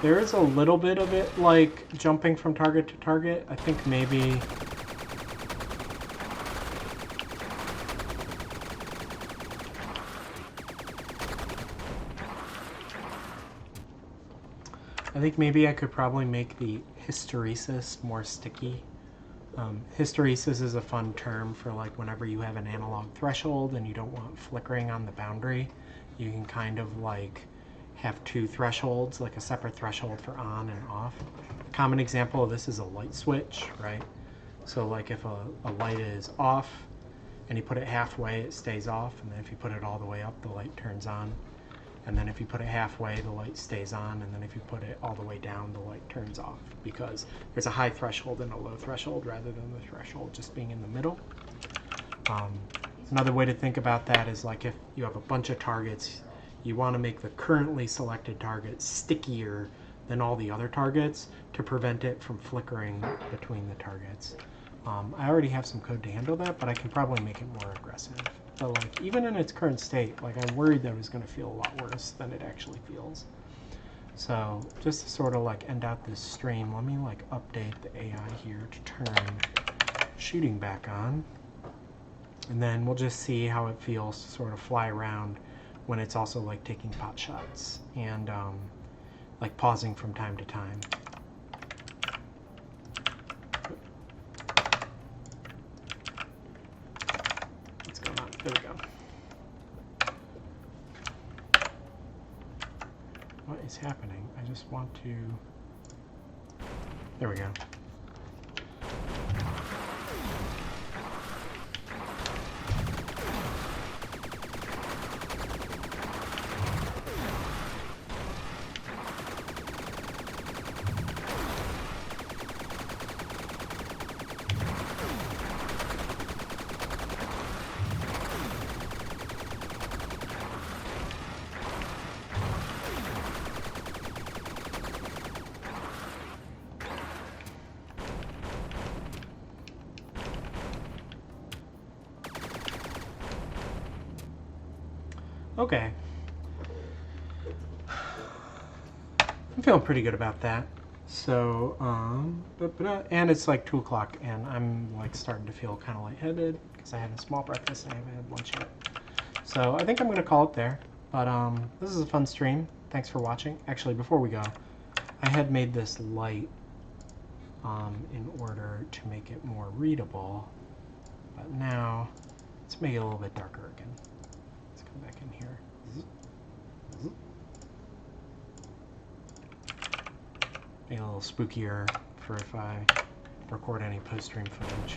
There is a little bit of it like jumping from target to target. I think maybe I think maybe I could probably make the hysteresis more sticky. Hysteresis is a fun term for like whenever you have an analog threshold and you don't want flickering on the boundary, you can kind of like have two thresholds, like a separate threshold for on and off. A common example of this is a light switch, right? So like if a light is off and you put it halfway, it stays off, and then if you put it all the way up, the light turns on. And then if you put it halfway, the light stays on, and then if you put it all the way down, the light turns off, because there's a high threshold and a low threshold rather than the threshold just being in the middle. Another way to think about that is like if you have a bunch of targets, you want to make the currently selected target stickier than all the other targets to prevent it from flickering between the targets. I already have some code to handle that, but I can probably make it more aggressive. But like even in its current state, like I'm worried that it was going to feel a lot worse than it actually feels. So just to sort of like end out this stream, let me like update the AI here to turn shooting back on. And then we'll just see how it feels to sort of fly around when it's also like taking pot shots and like pausing from time to time. What's going on? There we go. What is happening? I just want to... There we go. Okay. I'm feeling pretty good about that. So, and it's like 2 o'clock, and I'm like starting to feel kind of lightheaded because I had a small breakfast and I haven't had lunch yet. So I think I'm going to call it there. But this is a fun stream. Thanks for watching. Actually, before we go, I had made this light in order to make it more readable. But now, let's make it a little bit darker again. Let's come back in here. Make it a little spookier for if I record any post-stream footage.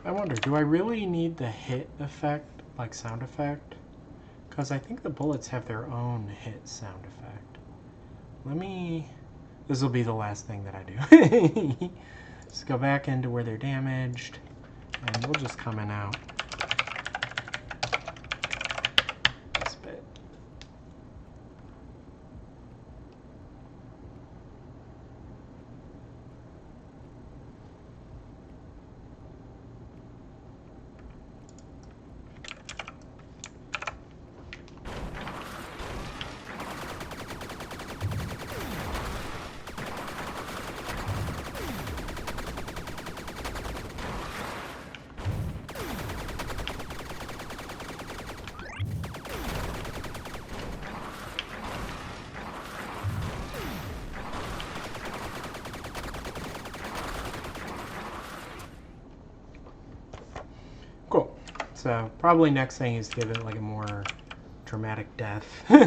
I wonder, do I really need the hit effect, like sound effect? Because I think the bullets have their own hit sound effect. This will be the last thing that I do. Just go back into where they're damaged, and we'll just come in out. This bit. Cool. So probably next thing is give it like a more dramatic death. But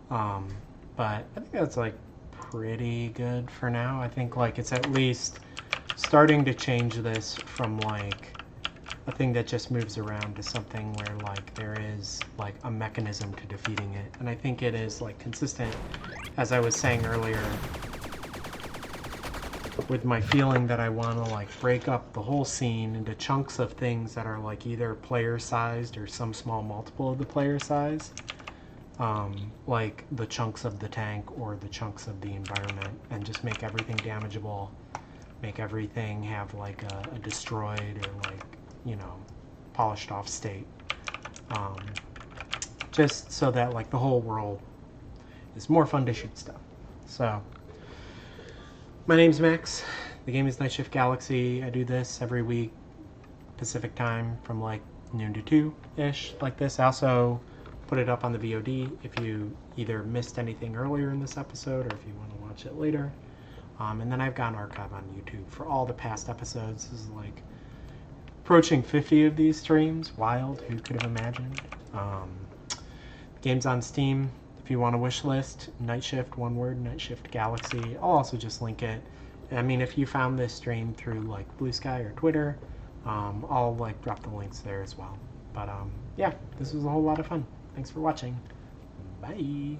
I think that's like pretty good for now. I think like it's at least starting to change this from like a thing that just moves around to something where like there is like a mechanism to defeating it. And I think it is like consistent, as I was saying earlier, with my feeling that I want to like break up the whole scene into chunks of things that are like either player sized or some small multiple of the player size, like the chunks of the tank or the chunks of the environment, and just make everything damageable make everything have like a destroyed or like, you know, polished off state. Just so that like the whole world is more fun to shoot stuff. So, my name's Max. The game is Nightshift Galaxy. I do this every week, Pacific time, from like noon to 2-ish, like this. I also put it up on the VOD if you either missed anything earlier in this episode or if you want to watch it later. And then I've got an archive on YouTube for all the past episodes. This is like approaching 50 of these streams. Wild, who could have imagined? Game's on Steam. If you want a wish list, Nightshift, one word, Nightshift Galaxy. I'll also just link it. I mean, if you found this stream through like Blue Sky or Twitter, I'll like drop the links there as well. But yeah, this was a whole lot of fun. Thanks for watching. Bye.